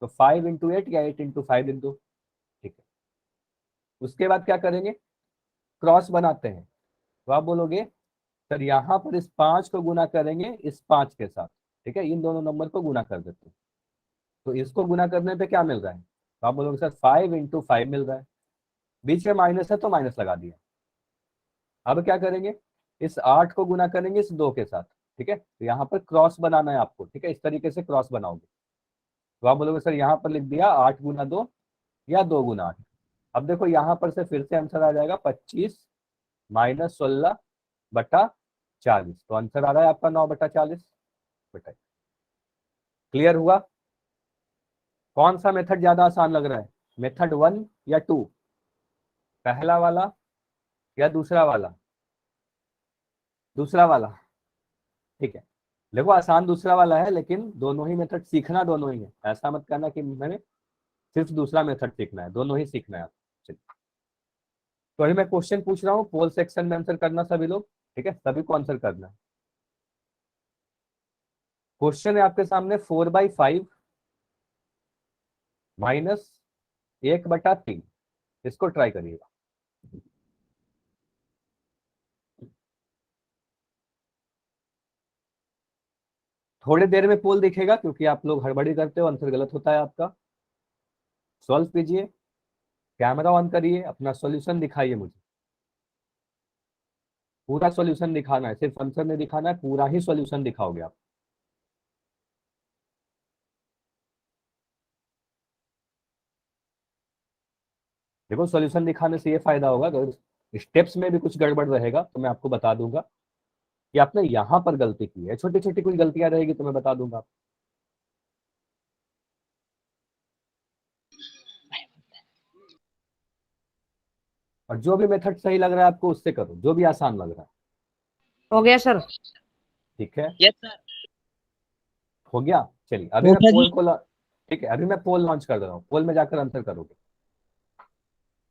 तो 5 × 8 या 8 × 5 इंटू, ठीक है। उसके बाद क्या करेंगे, क्रॉस बनाते हैं। तो आप बोलोगे सर यहाँ पर इस 5 को गुना करेंगे इस 5 के साथ, ठीक है, इन दोनों नंबर को गुना कर देते हैं। तो इसको गुना करने पे क्या मिल रहा है, तो आप बोलोगे सर 5 × 5 मिल रहा है, बीच में माइनस है तो माइनस लगा दिया। अब क्या करेंगे, इस 8 को गुना करेंगे इस 2 के साथ, ठीक है, तो यहाँ पर क्रॉस बनाना है आपको, ठीक है, इस तरीके से क्रॉस बनाओगे। तो आप बोलोगे सर यहाँ पर लिख दिया 8 × 2 या 2 × 8। अब देखो यहाँ पर से फिर से आंसर आ जाएगा 25 -16/40, तो आंसर आ रहा है आपका 9/40। बताइए, क्लियर हुआ? कौन सा मेथड ज्यादा आसान लग रहा है, मेथड 1 या 2, पहला वाला या दूसरा वाला? दूसरा वाला, ठीक है। देखो आसान दूसरा वाला है, लेकिन दोनों ही मेथड सीखना दोनों ही है, ऐसा मत करना कि मैंने सिर्फ दूसरा मेथड सीखना है, दोनों ही सीखना है। चलिए, तो अभी मैं क्वेश्चन पूछ रहा हूँ, पोल सेक्शन में आंसर करना सभी लोग, ठीक है, सभी को आंसर करना है। क्वेश्चन है आपके सामने 4/5 -1/3, इसको ट्राई करिएगा। थोड़ी देर में पोल दिखेगा, क्योंकि आप लोग हड़बड़ी करते हो, आंसर गलत होता है आपका। सॉल्व कीजिए, कैमरा ऑन करिए, अपना सॉल्यूशन दिखाइए मुझे, पूरा सॉल्यूशन दिखाना है, सिर्फ आंसर नहीं दिखाना है, पूरा ही सॉल्यूशन दिखाओगे आप। देखो सॉल्यूशन दिखाने से ये फायदा होगा, अगर स्टेप्स में भी कुछ गड़बड़ रहेगा तो मैं आपको बता दूंगा कि आपने यहाँ पर गलती की है, छोटी छोटी कुछ गलतियां रहेगी तो मैं बता दूंगा। और जो भी मेथड सही लग रहा है आपको उससे करो, जो भी आसान लग रहा है, हो गया सर? ठीक है, यस सर। हो गया। चलिए अभी हो मैं गया जी। पोल को ठीक है, अभी मैं पोल लॉन्च कर दे रहा हूँ, पोल में जाकर आंसर करोगे।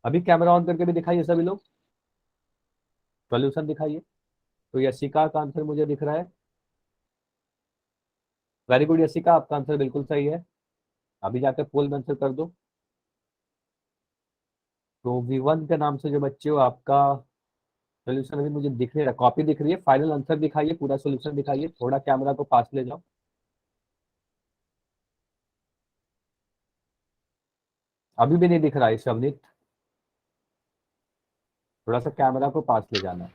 अभी कैमरा ऑन करके भी दिखाइए सभी लोग, सॉल्यूशन दिखाइए। तो यशिका का आंसर मुझे दिख रहा है, वेरी गुड यशिका, आपका आंसर बिल्कुल सही है। अभी जाकर पोल में आंसर कर दो। तो V1 के नाम से जो बच्चे हो, आपका सोल्यूशन अभी मुझे दिख नहीं रहा, कॉपी दिख रही है, फाइनल आंसर दिखाइए, पूरा सोल्यूशन दिखाइए, थोड़ा कैमरा को पास ले जाओ। अभी भी नहीं दिख रहा है शवनीत, थोड़ा सा कैमरा को पास ले जाना है।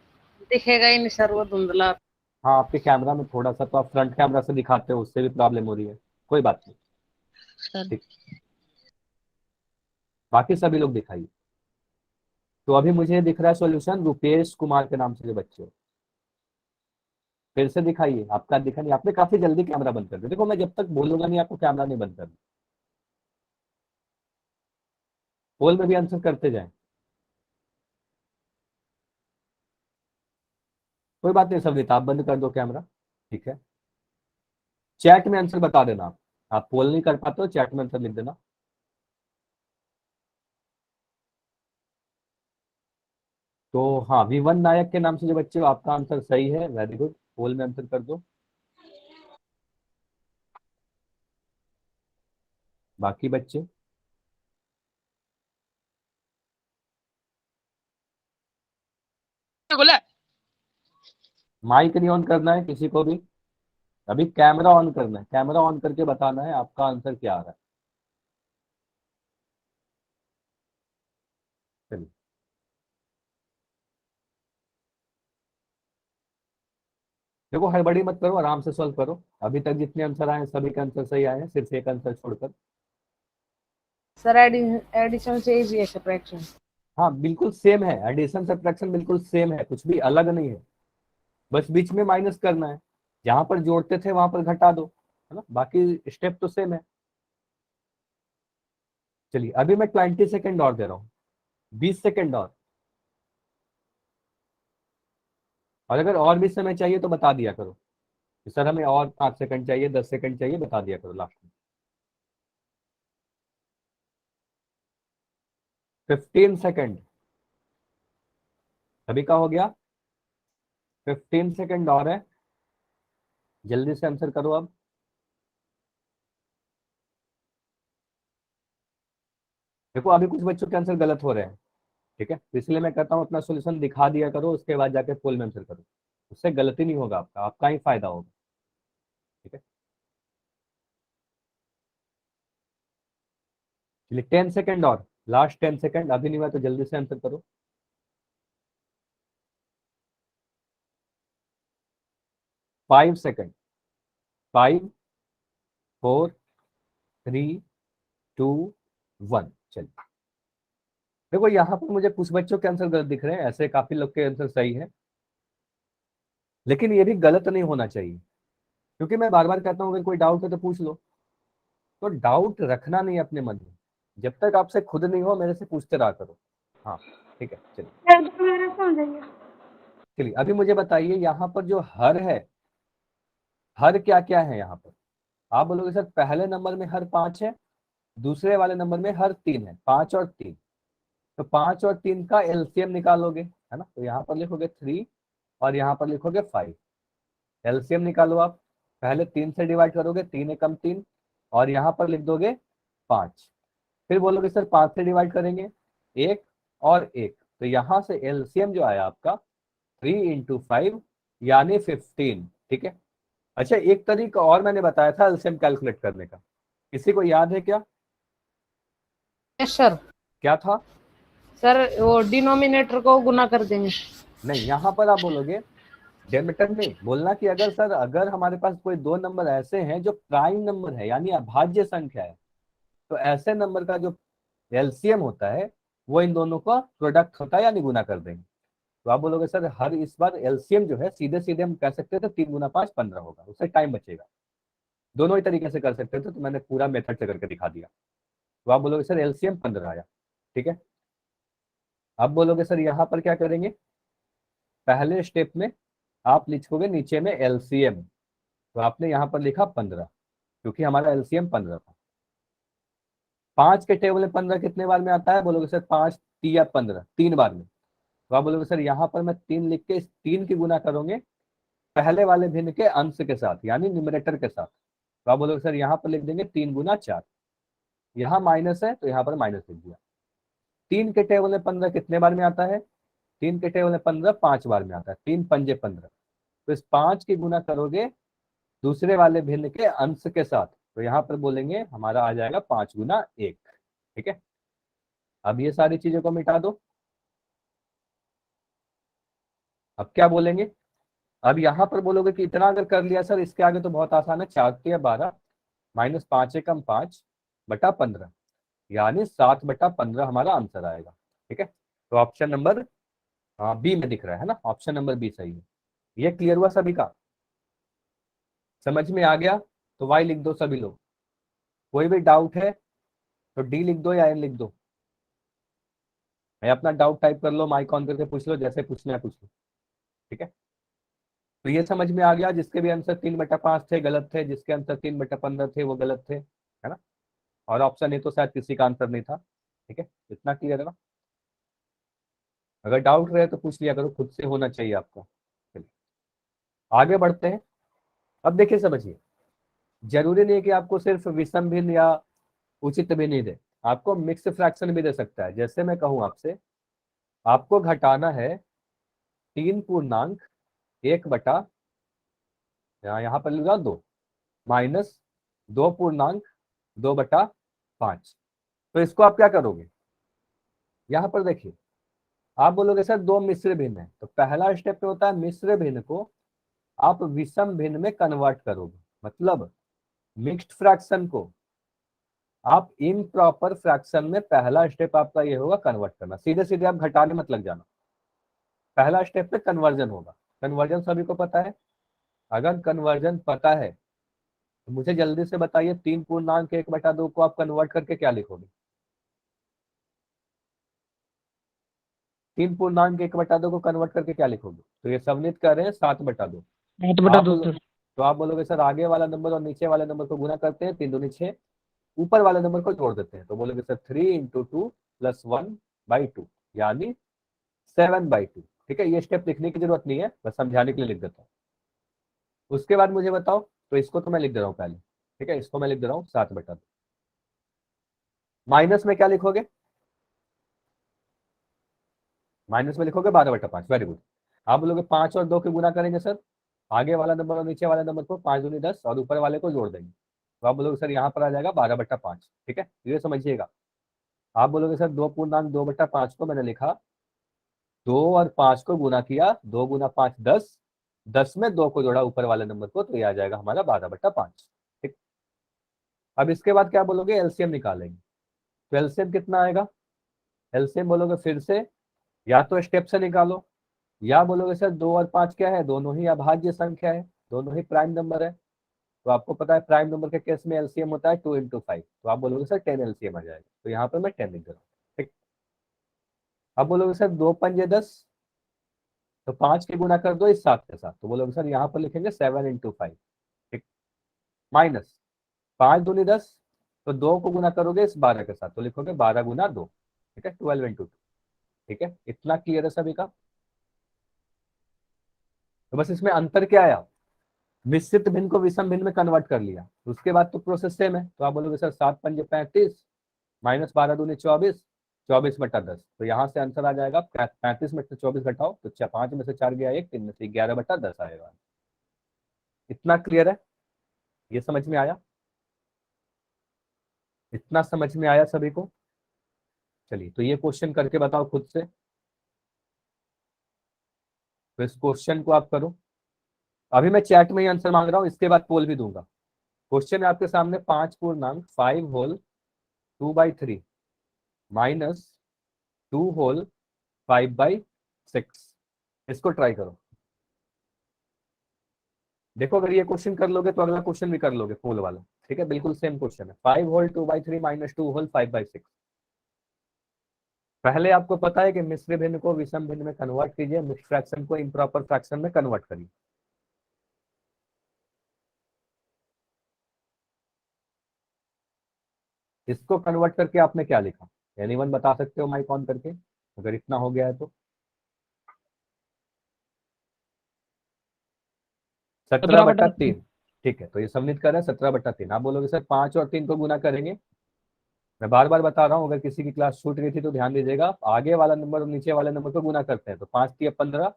दिखेगा ही नहीं सर, वो धुंधला। हाँ, आपके कैमरा में थोड़ा सा, तो आप फ्रंट कैमरा से दिखाते हो, उससे भी प्रॉब्लम हो रही है, कोई बात नहीं, सर ठीक। बाकी सभी लोग दिखाइए। तो अभी मुझे दिख रहा है सॉल्यूशन रुपेश कुमार के नाम से जो बच्चे हो, फिर से दिखाइए, आपका दिखा नहीं, आपने काफी जल्दी कैमरा बंद कर दिया। देखो मैं जब तक बोलूंगा नहीं आपको कैमरा नहीं बंद करना। पोल में भी आंसर करते जाएं, कोई बात नहीं सविता, आप बंद कर दो कैमरा, ठीक है। चैट में आंसर बता देना, आप पोल नहीं कर पाते हो चैट में आंसर लिख देना। तो हाँ, V1 नायक के नाम से जो बच्चे हो, आपका आंसर सही है, वेरी गुड, पोल में आंसर कर दो। बाकी बच्चे बोला। माइक नहीं ऑन करना है किसी को भी, अभी कैमरा ऑन करना है, कैमरा ऑन करके बताना है आपका आंसर क्या आ रहा है। चलिए, देखो हड़बड़ी मत करो, आराम से सॉल्व करो। अभी तक जितने आंसर आए हैं, सभी के आंसर सही आए हैं, सिर्फ एक आंसर छोड़कर। सर एडिशन से इजी है सब्ट्रैक्शन। हाँ बिल्कुल सेम है, एडिशन सब्ट्रैक्शन बिल्कुल सेम है, कुछ भी अलग नहीं है, बस बीच में माइनस करना है। जहां पर जोड़ते थे वहां पर घटा दो, है ना, बाकी स्टेप तो सेम है। चलिए, अभी मैं 20 सेकेंड और दे रहा हूँ, 20 सेकेंड और अगर और भी समय चाहिए तो बता दिया करो कि सर हमें और 5 सेकंड चाहिए, 10 सेकंड चाहिए, बता दिया करो लास्ट में। 15 सेकंड सभी का हो गया, 15 सेकंड और है, जल्दी से आंसर करो अब। देखो अभी कुछ बच्चों के आंसर गलत हो रहे हैं, ठीक है, तो इसलिए मैं कहता हूँ अपना सोल्यूशन दिखा दिया करो, उसके बाद जाके पोल में आंसर करो, उससे गलती नहीं होगा, आपका आपका ही फायदा होगा, ठीक है। चलिए 10 सेकंड और, लास्ट 10 सेकंड, अभी नहीं हुआ तो जल्दी से आंसर करो। 5 सेकंड, 5, 4, 3, 2, 1। चलिए, देखो यहाँ पर मुझे कुछ बच्चों के आंसर गलत दिख रहे हैं, ऐसे काफी लोग के आंसर सही है, लेकिन ये भी गलत नहीं होना चाहिए, क्योंकि मैं बार बार कहता हूँ अगर कोई डाउट है तो पूछ लो, तो डाउट रखना नहीं अपने मन में, जब तक आपसे खुद नहीं हो मेरे से पूछते रहा करो। हाँ ठीक है, चलिए। चलिए अभी मुझे बताइए, यहाँ पर जो हर है, हर क्या क्या है यहाँ पर। आप बोलोगे सर पहले नंबर में हर 5 है, दूसरे वाले नंबर में हर 3 है, 5 और 3, तो 5 और 3 का एलसीएम निकालोगे, है ना, तो यहाँ पर लिखोगे 3 और यहाँ पर लिखोगे 5। एलसीएम निकालो आप, पहले 3 से डिवाइड करोगे, 3 एकम 3, और यहाँ पर लिख दोगे 5। फिर बोलोगे सर 5 से डिवाइड करेंगे, 1 और 1, तो यहाँ से एलसीएम जो आया आपका 3 × 5 यानी 15, ठीक है। अच्छा, एक तरीका और मैंने बताया था एलसीएम कैलकुलेट करने का, किसी को याद है क्या? Yes sir. क्या था? सर वो डिनोमिनेटर को गुना कर देंगे। नहीं, यहाँ पर आप बोलोगे डेमिटर नहीं बोलना, कि अगर सर अगर हमारे पास कोई दो नंबर ऐसे हैं जो प्राइम नंबर है यानी अभाज्य संख्या है, तो ऐसे नंबर का जो एलसीएम होता है वो इन दोनों का प्रोडक्ट होता है, यानी गुना कर देंगे। तो आप बोलोगे सर हर इस बार एलसीएम जो है सीधे सीधे हम कह सकते थे 3 × 5 15 होगा, उससे टाइम बचेगा। दोनों ही तरीके से कर सकते थे, तो मैंने पूरा मेथड से करके दिखा दिया। तो आप बोलोगे सर एलसीएम 15 आया, ठीक है। अब बोलोगे सर यहाँ पर क्या करेंगे, पहले स्टेप में आप लिखोगे नीचे में एलसीएम, तो आपने यहाँ पर लिखा 15, क्योंकि हमारा एलसीएम 15 था। 5 के टेबल में 15 कितने बार में आता है? बोलोगे सर 5 × 3 = 15, 3 बार में। तो आप बोलोगे सर यहाँ पर मैं 3 लिख के इस 3 की गुना करोगे पहले वाले भिन्न के अंश के साथ, यानी न्यूमरेटर के साथ। तो आप बोलोगे सर यहाँ पर लिख देंगे 3 × 4, यहाँ माइनस है तो यहाँ पर माइनस लिख दिया। 3 के टेबल में 15 कितने बार में आता है? 3 के टेबल में 15 5 बार में आता है, 3 × 5 = 15। तो इस 5 की गुना करोगे दूसरे वाले भिन्न के अंश के साथ, तो यहाँ पर बोलेंगे हमारा आ जाएगा 5 × 1, ठीक है। अब ये सारी चीजों को मिटा दो, अब क्या बोलेंगे, अब यहाँ पर बोलोगे कि इतना अगर कर लिया सर, इसके आगे तो बहुत आसान है, 4 × 12 -5 × 5 / 15, यानी 7/15 हमारा आंसर आएगा, ठीक है। तो ऑप्शन नंबर बी में दिख रहा है ना, ऑप्शन नंबर बी सही है। ये क्लियर हुआ सभी का? समझ में आ गया तो वाई लिख दो सभी लोग, कोई भी डाउट है तो डी लिख दो या एन लिख दो, मैं अपना डाउट टाइप कर लो, माइक ऑन करके पूछ लो, जैसे पूछना है पूछ लो, ठीक है। तो ये समझ में आ गया, जिसके भी आंसर 3/5 थे गलत थे, जिसके आंसर 3/15 थे वो गलत थे, है ना, और ऑप्शन ए तो शायद किसी का आंसर नहीं था, ठीक है, इतना क्लियर है ना। अगर डाउट रहे तो पूछ लिया करो, खुद से होना चाहिए आपका। चलिए आगे बढ़ते हैं। अब देखिए समझिए, जरूरी नहीं है कि आपको सिर्फ विषम भिन्न या उचित भिन्न ही दे, आपको मिक्स फ्रैक्शन भी दे सकता है। जैसे मैं कहूं आपसे, आपको घटाना है 3 पूर्णांक 1 बटा, यहाँ पर लगा 2, माइनस 2 पूर्णांक 2 बटा 5। तो इसको आप क्या करोगे, यहाँ पर देखिए, आप बोलोगे सर दो मिश्र भिन्न है, तो पहला स्टेप में होता है मिश्र भिन्न को आप विषम भिन्न में कन्वर्ट करोगे। मतलब मिक्स्ड फ्रैक्शन को आप इम्प्रॉपर फ्रैक्शन में, पहला स्टेप आपका ये होगा कन्वर्ट करना। सीधे सीधे आप घटाने मत लग जाना, पहला स्टेप पे कन्वर्जन होगा। कन्वर्जन सभी को पता है? अगर कन्वर्जन पता है तो मुझे जल्दी से बताइए, 3 पूर्णांक 1 बटा 2 को आप कन्वर्ट करके क्या लिखोगे? 3 पूर्णांक 1 बटा 2 को कन्वर्ट करके क्या लिखोगे? तो ये सबमिट कर रहे हैं 7/2। 8/2 बोलो, सर। तो आप बोलोगे सर आगे वाला नंबर और नीचे वाले नंबर को गुना करते हैं, 3 दूनी 6, ऊपर वाले नंबर को जोड़ देते हैं। तो बोलोगे सर 3 × 2 + 1/2, यानी 7/2। ठीक है, ये स्टेप लिखने की जरूरत नहीं है, बस समझाने के लिए लिख देता हूँ। उसके बाद मुझे बताओ, तो इसको तो मैं लिख दे रहा हूँ पहले, ठीक है, इसको मैं लिख दे रहा हूँ 7/2। माइनस में क्या लिखोगे? माइनस में लिखोगे 12/5। Very good. आप बोलोगे 5 और 2 के गुना करेंगे सर, आगे वाला नंबर और नीचे वाले नंबर को, 5 दूनी 10 और ऊपर वाले को जोड़ देंगे। तो आप बोलोगे सर यहाँ पर आ जाएगा 12/5। ठीक है, ये समझिएगा। आप बोलोगे सर 2 पूर्णांक 2/5 को मैंने लिखा, 2 और 5 को गुना किया, 2 × 5 10, 10 में 2 को जोड़ा ऊपर वाले नंबर को, तो ये आ जाएगा हमारा 12/5। ठीक, अब इसके बाद क्या बोलोगे? एलसीएम निकालेंगे। तो एलसीएम कितना आएगा? एलसीएम बोलोगे फिर से, या तो स्टेप से निकालो, या बोलोगे सर 2 और 5 क्या है? दोनों ही अभाज्य संख्या है, दोनों ही प्राइम नंबर है। तो आपको पता है प्राइम नंबर के केस में एलसीएम होता है 2 × 5। तो आप बोलोगे सर 10 एलसीएम आ जाएगा। तो यहाँ पर मैं 10 लिख दे रहा हूँ। ठीक, अब बोलोगे सर 2 × 5 = 10, तो 5 के गुना कर दो इस 7 के साथ। तो बोलोगे सर यहाँ पर लिखेंगे 7 × 5। ठीक, माइनस 5 दूनी 10, तो 2 को गुना करोगे इस 12 के साथ, तो लिखोगे 12 × 2। ठीक है, 12 × 2। ठीक है, इतना क्लियर है सभी का? तो बस इसमें अंतर क्या आया, मिश्रित भिन्न को विषम भिन्न में कन्वर्ट कर लिया। उसके बाद तो प्रोसेस सेम है। तो आप बोलोगे सर 7×5 = 35, माइनस 12 दूनी 24, 24/10। तो यहाँ से आंसर आ जाएगा 35 में से 24 घटाओ तो 5 में से 4 गया 1, 3 में से 11/10 आएगा। इतना क्लियर है? ये समझ में आया? इतना समझ में आया सभी को? चलिए, तो ये क्वेश्चन करके बताओ खुद से। तो इस क्वेश्चन को आप करो। अभी मैं चैट में ही आंसर मांग रहा हूँ, इसके बाद पोल भी दूंगा। क्वेश्चन है आपके सामने, 5 पूर्णांक 5 होल 2/3 माइनस 2 होल 5/6। इसको ट्राई करो। देखो अगर ये क्वेश्चन कर लोगे तो अगला क्वेश्चन भी कर लोगे, पोल वाला। ठीक है, बिल्कुल सेम क्वेश्चन है, 5 होल 2/3 माइनस 2 होल 5/6। पहले आपको पता है कि मिश्र भिन्न को विषम भिन्न में कन्वर्ट कीजिए, मिक्स्ड फ्रैक्शन को इम्प्रॉपर फ्रैक्शन में कन्वर्ट करिए। इसको कन्वर्ट करके आपने क्या लिखा? एनीवन बता सकते हो माइक ऑन करके, अगर इतना हो गया है तो? 17/3। ठीक है, तो ये सबमिट कर रहे हैं 17/3। आप बोलोगे सर 5 और 3 को गुना करेंगे। मैं बार बार बता रहा हूँ, अगर किसी की क्लास छूट गई थी तो ध्यान दीजिएगा। आगे वाला नंबर और नीचे वाले नंबर को गुना करते हैं, तो 5×3 = 15,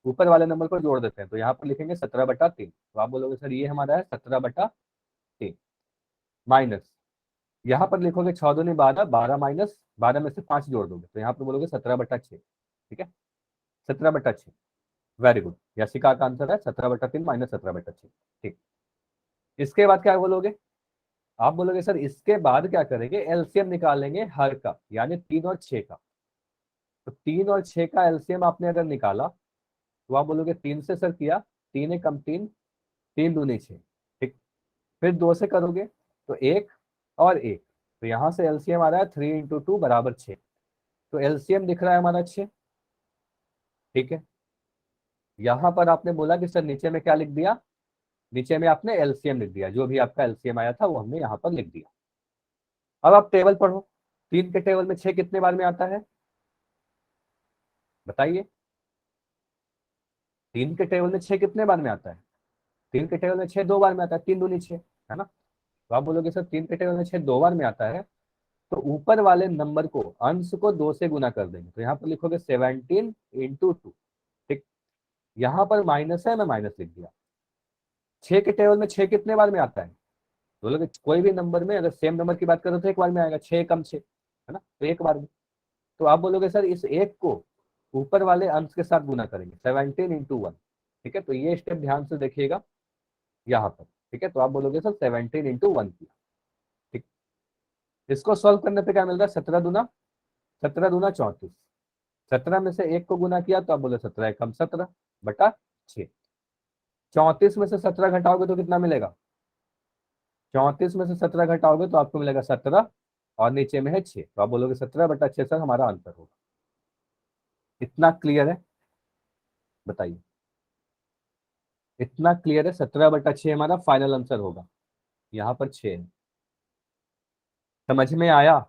ऊपर वाले नंबर को जोड़ देते हैं, तो यहाँ पर लिखेंगे 17/3। तो आप बोलोगे सर ये हमारा है 17/3, माइनस यहाँ पर लिखोगे 6 दूनी 12, 12 माइनस 12 में से 5 जोड़ दोगे, तो यहाँ पर बोलोगे 17/6। ठीक है, 17/6। वेरी गुड, यशिका का आंसर है 17/3 माइनस 17/6। ठीक, इसके बाद क्या बोलोगे? आप बोलोगे सर इसके बाद क्या करेंगे? एलसीएम निकालेंगे हर का, यानी 3 और 6 का। तो 3 और 6 का एलसीएम आपने अगर निकाला तो आप बोलोगे 3 से सर किया, 3 × 3 = 3, 3 दूनी 6। ठीक, फिर 2 से करोगे तो 1 और 1, तो यहाँ से एलसीएम आ रहा है 3 × 2 = 6। तो एलसीएम दिख रहा है हमारा 6। ठीक है, यहाँ पर आपने बोला कि सर नीचे में क्या लिख दिया? नीचे में आपने एलसीएम लिख दिया, जो भी आपका एलसीएम आया था वो हमने यहाँ पर लिख दिया। अब आप टेबल पढ़ो, 3 के टेबल में 6 कितने बार में आता है? बताइए, 3 के टेबल में 6 कितने बार में आता है? 3 के टेबल में 6 2 बार में आता है, 3 दूनी 6, है ना? तो आप बोलोगे सर 3 के टेबल में 6 2 बार में आता है, तो ऊपर वाले नंबर को, अंश को 2 से गुना कर देंगे। तो यहाँ पर लिखोगे 17 इंटू 2। ठीक, यहाँ पर माइनस है, मैं माइनस लिख दिया। 6 के टेबल में 6 कितने बार में आता है? बोलोगे कोई भी नंबर में अगर सेम नंबर की बात करो तो एक बार में आएगा, 6 कम 6, है ना? तो एक बार में। तो आप बोलोगे सर इस एक को ऊपर वाले अंश के साथ गुना करेंगे, 17 इंटू 1। ठीक है, तो ये स्टेप ध्यान से देखिएगा यहाँ पर। ठीक है, तो आप बोलोगे सर 17 इंटू 1 किया। ठीक, इसको सॉल्व करने पे क्या मिल रहा है? 17 दूना 34। 17 में से एक को गुना किया तो आप बोले 17 कम 17 बटा 6। 34 में से 17 घटाओगे तो कितना मिलेगा? 34 में से 17 घटाओगे तो आपको मिलेगा 17, और नीचे में है 6, तो आप बोलोगे 17 बटा 6 सर हमारा आंसर होगा। इतना क्लियर है? बताइए, इतना क्लियर है? 17 बटा 6 हमारा फाइनल आंसर होगा। यहाँ पर 6 है। समझ में आया?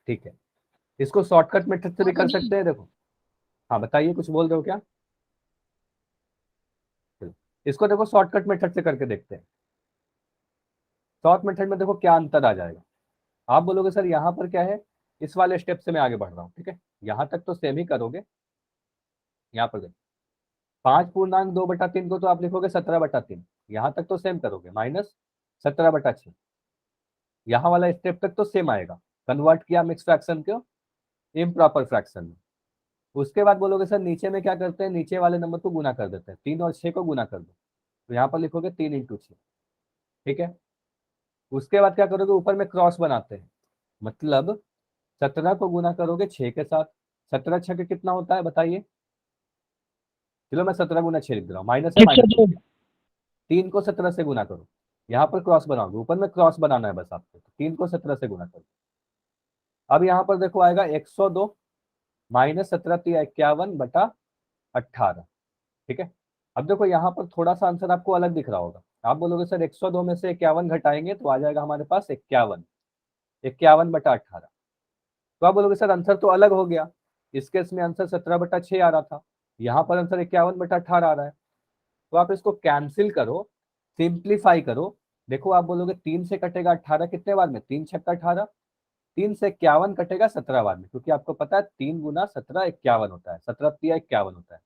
ठीक है, इसको शॉर्टकट मेथड से भी कर सकते हैं। देखो, हाँ बताइए, कुछ बोल रहे हो क्या? चलो, इसको देखो शॉर्टकट मेथड से करके देखते हैं। शॉर्ट मेथड में देखो क्या अंतर आ जाएगा। आप बोलोगे सर यहाँ पर क्या है, इस वाले स्टेप से मैं आगे बढ़ रहा हूँ। ठीक है, यहाँ तक तो सेम ही करोगे। यहाँ पर देखो 5 पूर्णांक 2 बटा 3 को तो आप लिखोगे 17 बटा 3, यहाँ तक तो सेम करोगे, माइनस 17 बटा 6। यहाँ वाला स्टेप तक तो सेम आएगा। कन्वर्ट किया मिक्स फ्रैक्शन को इम्प्रॉपर फ्रैक्शन में। उसके बाद बोलोगे सर नीचे में क्या करते हैं, नीचे वाले नंबर को गुना कर देते हैं, 3 और 6 को गुना कर दो, तो यहाँ पर लिखोगे 3 इंटू 6। ठीक है, उसके बाद क्या करोगे, ऊपर में क्रॉस बनाते हैं, मतलब 17 को गुना करोगे 6 के साथ। 17 6 कितना होता है बताइए? चलो मैं 17 गुना 6 लिख दे रहा हूँ, माइनस है, माइनस 102। 3 को 17 से गुना करो, यहाँ पर क्रॉस बनाओगे, ऊपर में क्रॉस बनाना है बस आपको, तो 3 को 17 से गुना करो। अब यहाँ पर देखो आएगा 102 माइनस 17 51 बटा 18। ठीक है, अब देखो यहाँ पर थोड़ा सा आंसर आपको अलग दिख रहा होगा। आप बोलोगे सर 102 में से 51 घटाएंगे तो आ जाएगा हमारे पास 51, 51 बटा 18। तो आप बोलोगे सर आंसर तो अलग हो गया, इस केस में आंसर 17 बटा 6 आ रहा था, यहाँ पर आंसर 51 बटा 18 आ रहा है। तो आप इसको कैंसिल करो, सिंप्लीफाई करो। देखो आप बोलोगे 3 से कटेगा 18 कितने बार में? 3 छक्का 18। 3 से 51 कटेगा 17 बार में, क्योंकि आपको पता है 3 गुना 17 51 होता है, 17 तिया 51 होता है।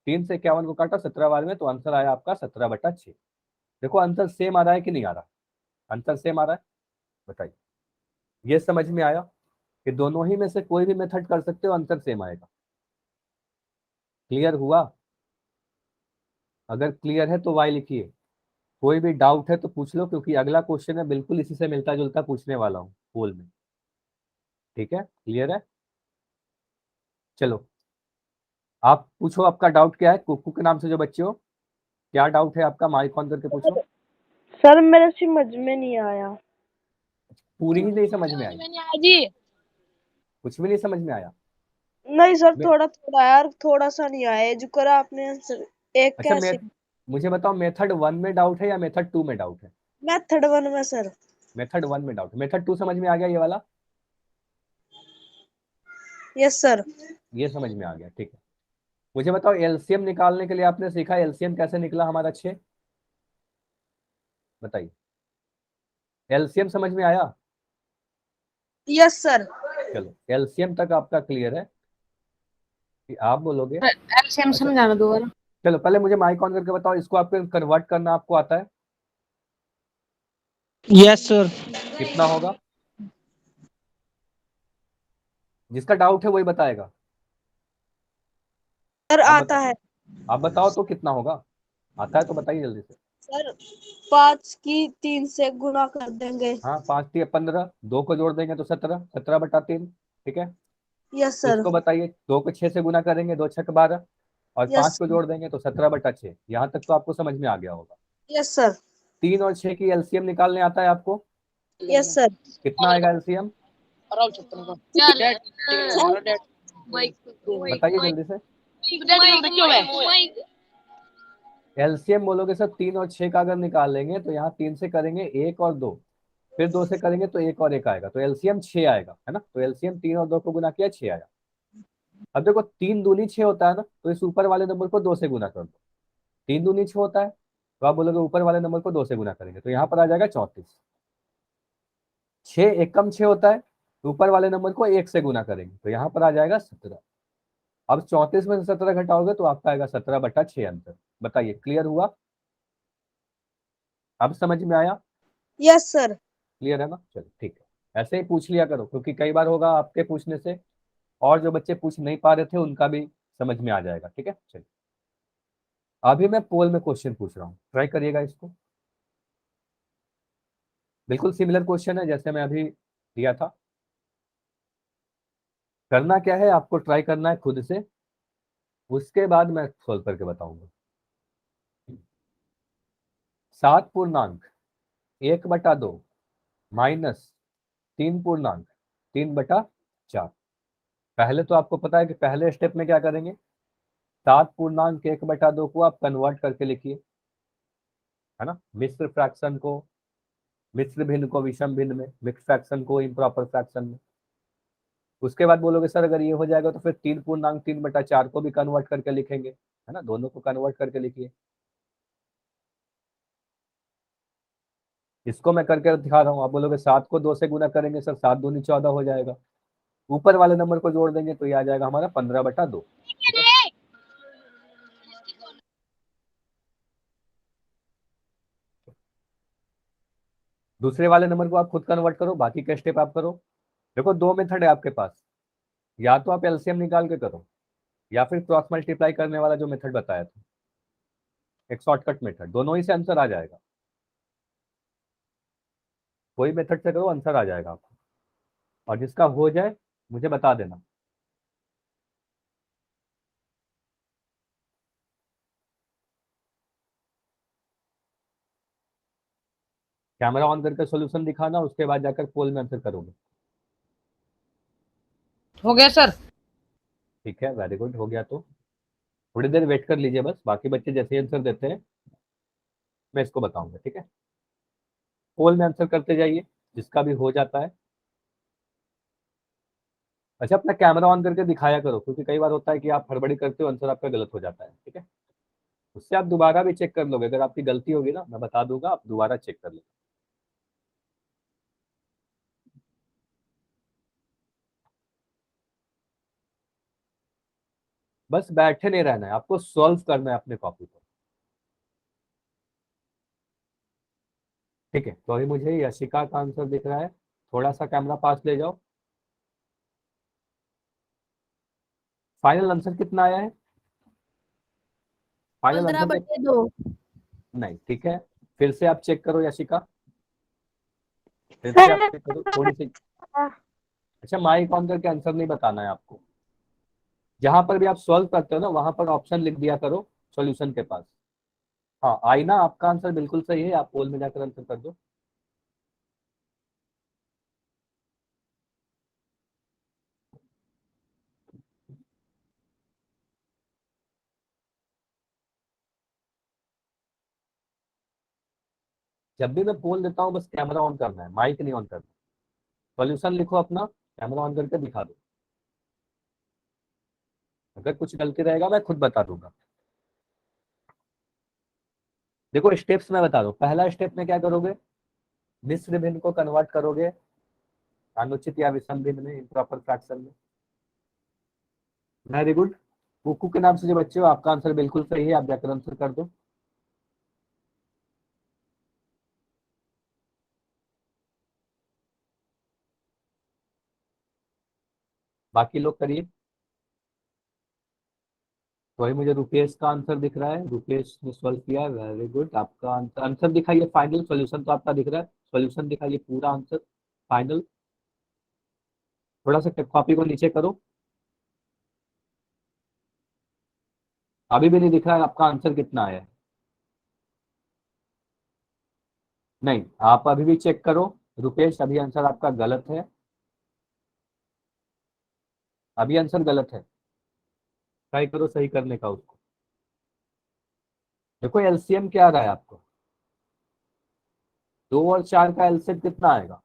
3 से 51 को काटा 17 बार में, तो आंसर आया आपका 17 बटा 6। देखो आंसर सेम आ रहा है कि नहीं आ रहा? आंसर सेम आ रहा है? बताइए, ये समझ में आया कि दोनों ही में से कोई भी मेथड कर सकते हो, आंसर सेम आएगा। क्लियर हुआ? अगर क्लियर है तो वाई लिखिए। कोई भी डाउट है तो पूछ लो, क्योंकि अगला क्वेश्चन है बिल्कुल इसी से मिलता जुलता पूछने वाला हूँ पोल में। ठीक है, क्लियर है? चलो आप पूछो, आपका डाउट क्या है? कुकू के नाम से जो बच्चे हो, क्या डाउट है आपका? माइक ऑन करके पूछो। सर मेरे समझ में नहीं आया। पूरी ही नहीं समझ में आई? जी कुछ भी नहीं समझ में आया? नहीं सर, मे- थोड़ा थोड़ा यार, थोड़ा सा नहीं आया जो करा आपने आंसर। एक अच्छा कैसे? मुझे बताओ, मेथड 1 में डाउट है या मेथड 2 में डाउट है? मेथड 1 में सर। मेथड 1 में डाउट, मेथड 2 समझ में आ गया ये वाला? Yes sir. ये समझ में आ गया, ठीक है। मुझे बताओ एलसीएम निकालने के लिए आपने सीखा, एलसीएम कैसे निकला हमारा 6? बताइए, एलसीएम समझ में आया? Yes sir. चलो एलसीएम तक आपका क्लियर है कि आप बोलोगे। एलसीएम अच्छा समझाना दोबारा। चलो, पहले मुझे माइक ऑन करके बताओ, इसको आपको कन्वर्ट करना आपको आता है? Yes sir. कितना होगा? जिसका डाउट है वही बताएगा। सर आप आता बताओ, है। आप बताओ तो कितना होगा? आता है तो बताइए जल्दी से। सर 5 की 3 से गुना कर देंगे। हाँ, 5 3 15, 2 को जोड़ देंगे तो 17, 17 बटा 3। ठीक है, यस सर। इसको बताइए, 2 को 6 से गुना करेंगे, 2 6 12, और 5 यस। को जोड़ देंगे तो 17 बटा 6। यहाँ तक तो आपको समझ में आ गया होगा। Yes sir. 3 और 6 की एलसीएम निकालने आता है आपको? Yes sir. कितना आएगा एलसीएम? बताइए जल्दी से। एलसीएम बोलोगे सर 3 और 6 का अगर निकालेंगे तो यहाँ 3 से करेंगे 1 और 2, फिर 2 से करेंगे तो 1 और 1 आएगा, तो एलसीएम 6 आएगा, है ना? तो एलसीएम 3 और 2 को गुना किया 6 आया। अब देखो 3 दूनी 6 होता है ना, तो इस ऊपर वाले नंबर को 2 से गुना कर दो। 3 दूनी 6 होता है, तो आप बोलोगे ऊपर वाले नंबर को 2 से गुना करेंगे तो यहाँ पर आ जाएगा 34। 6 एकम 6 होता है, तो ऊपर वाले नंबर को 1 से गुना करेंगे तो यहाँ पर आ जाएगा 17। अब 34 में से 17 घटाओगे तो आपका आएगा 17/6 आंसर। बताइए क्लियर हुआ? अब समझ में आया? Yes sir. क्लियर है ना? चलो ठीक है, ऐसे ही पूछ लिया करो, क्योंकि कई बार होगा आपके पूछने से और जो बच्चे पूछ नहीं पा रहे थे उनका भी समझ में आ जाएगा। ठीक है, चलिए अभी मैं पोल में क्वेश्चन पूछ रहा हूँ, ट्राई करिएगा इसको। बिल्कुल सिमिलर क्वेश्चन है जैसे मैं अभी दिया था। करना क्या है, आपको ट्राई करना है खुद से, उसके बाद मैं सोल्व करके बताऊंगा। 7 पूर्णांक 1/2 माइनस 3 पूर्णांक 3/4। पहले तो आपको पता है कि पहले स्टेप में क्या करेंगे, 7 पूर्णांक 1/2 को आप कन्वर्ट करके लिखिए, है ना। मिश्र फ्रैक्शन को, मिश्र भिन्न को विषम भिन्न में, मिक्स फ्रैक्शन को इम्प्रॉपर फ्रैक्शन में। उसके बाद बोलोगे सर अगर ये हो जाएगा तो फिर 3 पूर्णांक 3/4 को भी कन्वर्ट करके लिखेंगे, है ना, दोनों को कन्वर्ट करके लिखिए। इसको मैं करके दिखा रहा हूँ, आप बोलोगे 7 को 2 से गुना करेंगे सर, 7 दूनी 14 हो जाएगा। ऊपर वाले नंबर को जोड़ देंगे तो ये आ जाएगा हमारा 15/2। ठीक है, दूसरे वाले नंबर को आप खुद कन्वर्ट करो, बाकी के स्टेप आप करो। देखो 2 मेथड है आपके पास, या तो आप एलसीएम निकाल के करो, या फिर क्रॉस मल्टीप्लाई करने वाला जो मेथड बताया था, एक शॉर्टकट मेथड, दोनों ही से आंसर आ जाएगा। कोई मेथड से करो आंसर आ जाएगा आपको, और जिसका हो जाए मुझे बता देना। कैमरा ऑन करके सॉल्यूशन दिखाना, उसके बाद जाकर पोल में आंसर करोगे। हो गया सर। ठीक है, वेरी गुड, हो गया तो थोड़ी देर वेट कर लीजिए बस, बाकी बच्चे जैसे आंसर देते हैं मैं इसको बताऊंगा। ठीक है, पोल में आंसर करते जाइए, जिसका भी हो जाता है। अच्छा, अपना कैमरा ऑन करके दिखाया करो, क्योंकि कई बार होता है कि आप हड़बड़ी करते हो, आंसर आपका गलत हो जाता है। ठीक है, उससे आप दोबारा भी चेक कर लोगे, अगर आपकी गलती होगी ना मैं बता दूंगा, आप दोबारा चेक कर लेना। बस बैठे नहीं रहना है, आपको सॉल्व करना है अपने कॉपी पर। ठीक है, तो अभी मुझे यशिका का आंसर दिख रहा है, थोड़ा सा कैमरा पास ले जाओ। फाइनल आंसर कितना आया है? फाइनल पंद्रह आंसर देख, बटे दो नहीं ठीक है, फिर से आप चेक करो यशिका, फिर से आप सर। चेक करो थोड़ी सी। अच्छा, माइक ऑन करके आंसर नहीं बताना है आपको, जहां पर भी आप सॉल्व करते हो ना वहां पर ऑप्शन लिख दिया करो सॉल्यूशन के पास। हाँ आई ना, आपका आंसर बिल्कुल सही है, आप पोल में जाकर आंसर कर दो। जब भी मैं पोल देता हूँ बस कैमरा ऑन करना है, माइक नहीं ऑन करना। सॉल्यूशन लिखो अपना, कैमरा ऑन करके दिखा दो, अगर कुछ गलती रहेगा मैं खुद बता दूंगा। देखो स्टेप्स मैं बता दूं, पहला स्टेप में क्या करोगे, मिश्र भिन्न को कन्वर्ट करोगे अनुचित या विषम भिन्न में, इम्प्रॉपर फ्रैक्शन में। वेरी गुड, कुकू के नाम से जो बच्चे हो आपका आंसर बिल्कुल सही है, आप जाकर आंसर कर दो। बाकी लोग करिए। तो वही मुझे रुपेश का आंसर दिख रहा है, रुपेश ने सॉल्व किया, वेरी गुड। आपका आंसर, आंसर दिखाइए फाइनल, सॉल्यूशन तो आपका दिख रहा है, सॉल्यूशन दिखाइए पूरा आंसर फाइनल। थोड़ा सा कॉपी को नीचे करो, अभी भी नहीं दिख रहा है आपका आंसर कितना आया है। नहीं, आप अभी भी चेक करो रुपेश, अभी आंसर आपका गलत है, अभी आंसर गलत है, ट्राई करो सही करने का उसको। देखो एलसीएम क्या आ रहा है आपको, 2 और 4 का एलसीएम कितना आएगा?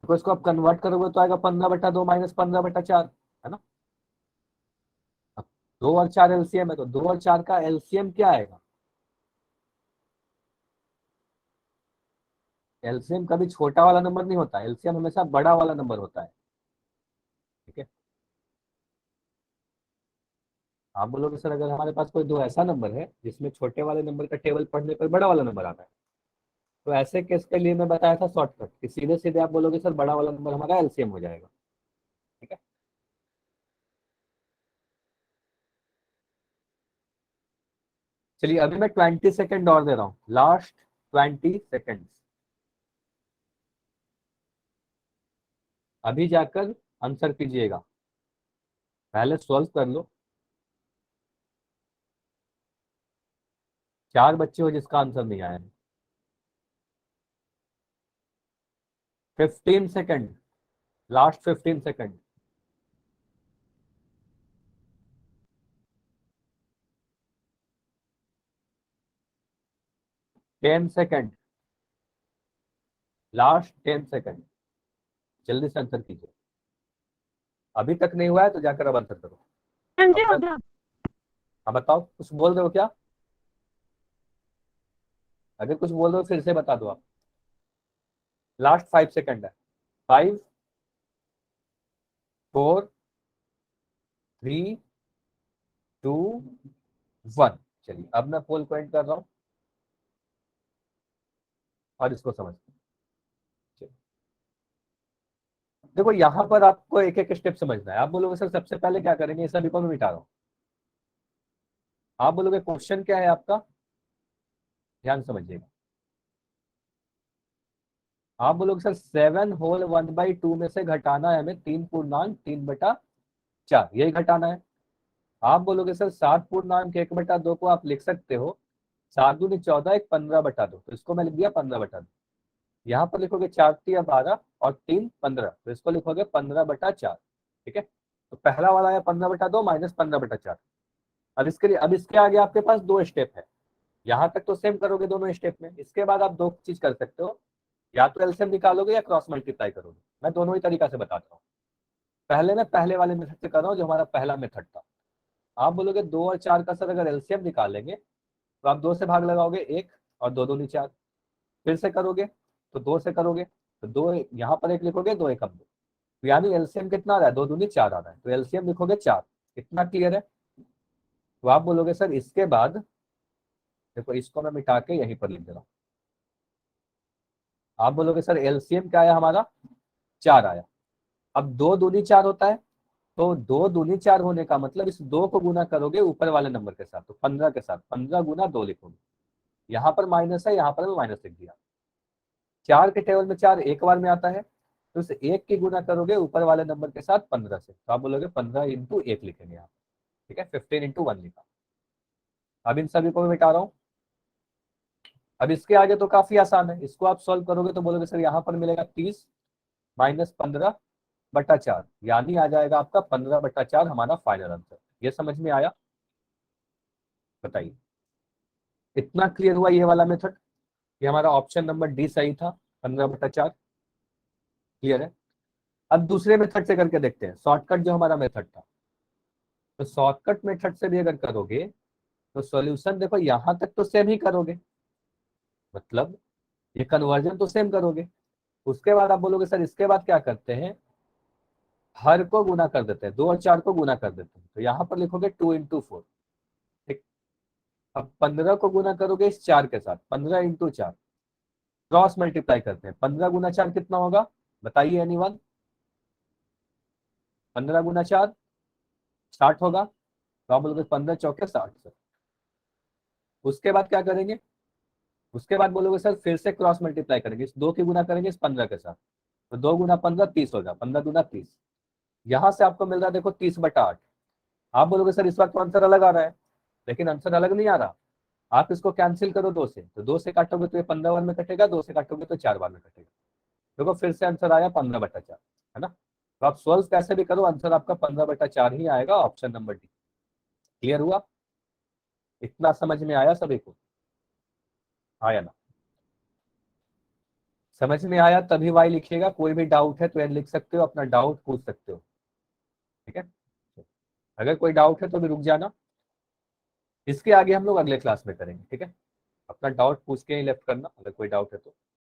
तो इसको आप कन्वर्ट करोगे तो आएगा 15/2 माइनस 15/4, है ना। अब 2 और 4 एलसीएम है, तो 2 और 4 का एलसीएम क्या आएगा? एलसीएम कभी छोटा वाला नंबर नहीं होता, एलसीएम हमेशा बड़ा वाला नंबर होता है, ठीक है। आप बोलोगे सर अगर हमारे पास कोई दो ऐसा नंबर है जिसमें छोटे वाले नंबर का टेबल पढ़ने पर बड़ा वाला नंबर आता है, तो ऐसे केस के लिए मैं बताया था शॉर्टकट कि सीधे सीधे आप बोलोगे सर बड़ा वाला नंबर हमारा एलसीएम हो जाएगा, ठीक है। चलिए अभी मैं 20 सेकेंड और दे रहा हूँ, लास्ट 20 सेकेंड, अभी जाकर आंसर कीजिएगा, पहले सॉल्व कर लो। 4 बच्चे हो जिसका आंसर नहीं आया है। 15 second, last 15 second. 10 second, last 10 second, जल्दी से आंसर कीजिए। अभी तक नहीं हुआ है तो जाकर अब आंसर करो। अब तक हाँ बताओ, कुछ बोल रहे हो क्या? अगर कुछ बोल रहे हो फिर से बता दो आप। लास्ट 5 सेकेंड है। 5, 4, 3, 2, 1। चलिए अब मैं पोल पॉइंट कर रहा हूं और इसको समझ। देखो यहाँ पर आपको एक एक स्टेप समझना है। आप बोलोगे सर सबसे पहले क्या करेंगे, इस सभी को मैं मिटा रहा हूँ। आप बोलोगे क्वेश्चन क्या है आपका, ध्यान समझिएगा। आप बोलोगे सर 7 होल 1/2 में से घटाना है हमें 3 पूर्णांक 3/4, यही घटाना है। आप बोलोगे सर 7 पूर्णांक 1/2 को आप लिख सकते हो 7 दूनी 14, एक 15/2, तो इसको मैं लिख दिया 15/2। यहाँ पर लिखोगे 4×3 12 और 3 15, तो इसको लिखोगे 15/4, ठीक है। तो पहला वाला है 15/2 माइनस 15/4। अब इसके आगे आपके पास दो स्टेप है, यहाँ तक तो सेम करोगे दोनों स्टेप में। इसके बाद आप दो चीज कर सकते हो, या तो एलसीएम निकालोगे या क्रॉस मल्टीप्लाई करोगे। मैं दोनों ही तरीका से बताता हूँ। पहले मैं पहले वाले मेथड से कर रहा हूँ जो हमारा पहला मेथड था। आप बोलोगे 2 और 4 का सर अगर एलसीएम निकालेंगे तो आप 2 से भाग लगाओगे 1 और 2 दूनी 4। फिर से करोगे तो 2 से करोगे तो 2 यहाँ पर 1 लिखोगे, 2 1 2, तो यानी एलसीएम कितना आ रहा है, 2 दूनी 4 आ रहा है, तो एलसीएम लिखोगे 4। इतना क्लियर है? तो आप बोलोगे सर इसके बाद, देखो इसको मैं मिटा के यहीं पर लिख दे रहा हूँ। आप बोलोगे सर एलसीएम क्या आया हमारा, 4 आया। अब 2 दूनी 4 होता है, तो 2 दूनी 4 होने का मतलब इस 2 को गुना करोगे ऊपर वाले नंबर के साथ, तो 15 के साथ 15 गुना 2 लिखोगे। यहाँ पर माइनस है, यहाँ पर मैं माइनस लिख दिया। 4 के टेबल में 4 एक बार में आता है, तो इस 1 की गुना करोगे ऊपर वाले नंबर के साथ 15 से, तो आप बोलोगे 15 × 1 लिखेंगे यहाँ, ठीक है। 15 × 1 लिखा। अब इन सभी को मैं मिटा रहा हूँ। अब इसके आगे तो काफी आसान है, इसको आप सॉल्व करोगे तो बोलोगे सर यहाँ पर मिलेगा 30 माइनस 15/4, यानी आ जाएगा आपका 15/4 हमारा फाइनल आंसर। ये समझ में आया? बताइए, इतना क्लियर हुआ ये वाला मेथड? ये हमारा ऑप्शन नंबर डी सही था, 15/4। क्लियर है? अब दूसरे मेथड से करके देखते हैं, शॉर्टकट जो हमारा मेथड था। तो शॉर्टकट मेथड से भी अगर करोगे तो सॉल्यूशन देखो यहां तक तो सेम ही करोगे, मतलब ये कन्वर्जन तो सेम करोगे। उसके बाद आप बोलोगे सर इसके बाद क्या करते हैं, हर को गुना कर देते हैं, 2 और 4 को गुना कर देते हैं, तो यहाँ पर लिखोगे 2 × 4, ठीक। अब 15 को गुना करोगे इस 4 के साथ, 15 × 4, क्रॉस मल्टीप्लाई करते हैं। 15 × 4 कितना होगा, बताइए एनीवन? 15 × 4 60 होगा, तो आप बोलोगे 15 × 4 = 60। उसके बाद क्या करेंगे, उसके बाद बोलोगे सर फिर से क्रॉस मल्टीप्लाई करेंगे, इस 2 की गुना करेंगे इस 15 के साथ, तो 2 × 15 30 होगा, 15 दूना 30। यहां से आपको मिल रहा है देखो 30/8। आप बोलोगे सर इस वक्त आंसर अलग आ रहा है, लेकिन आंसर अलग नहीं आ रहा। आप इसको कैंसिल करो 2 से, तो 2 से काटोगे तो ये 15 बार में कटेगा, 2 से काटोगे तो 4 बार में कटेगा। देखो फिर से आंसर आया 15/4, है ना। तो आप सॉल्व कैसे भी करो आंसर आपका 15/4 ही आएगा, ऑप्शन नंबर डी। क्लियर हुआ? इतना समझ में आया सभी को? आया ना? समझ में आया तभी वाई लिखिएगा, कोई भी डाउट है तो एन लिख सकते हो, अपना डाउट पूछ सकते हो, ठीक है। अगर कोई डाउट है तो भी रुक जाना, इसके आगे हम लोग अगले क्लास में करेंगे, ठीक है। अपना डाउट पूछ के ही लेफ्ट करना अगर कोई डाउट है तो।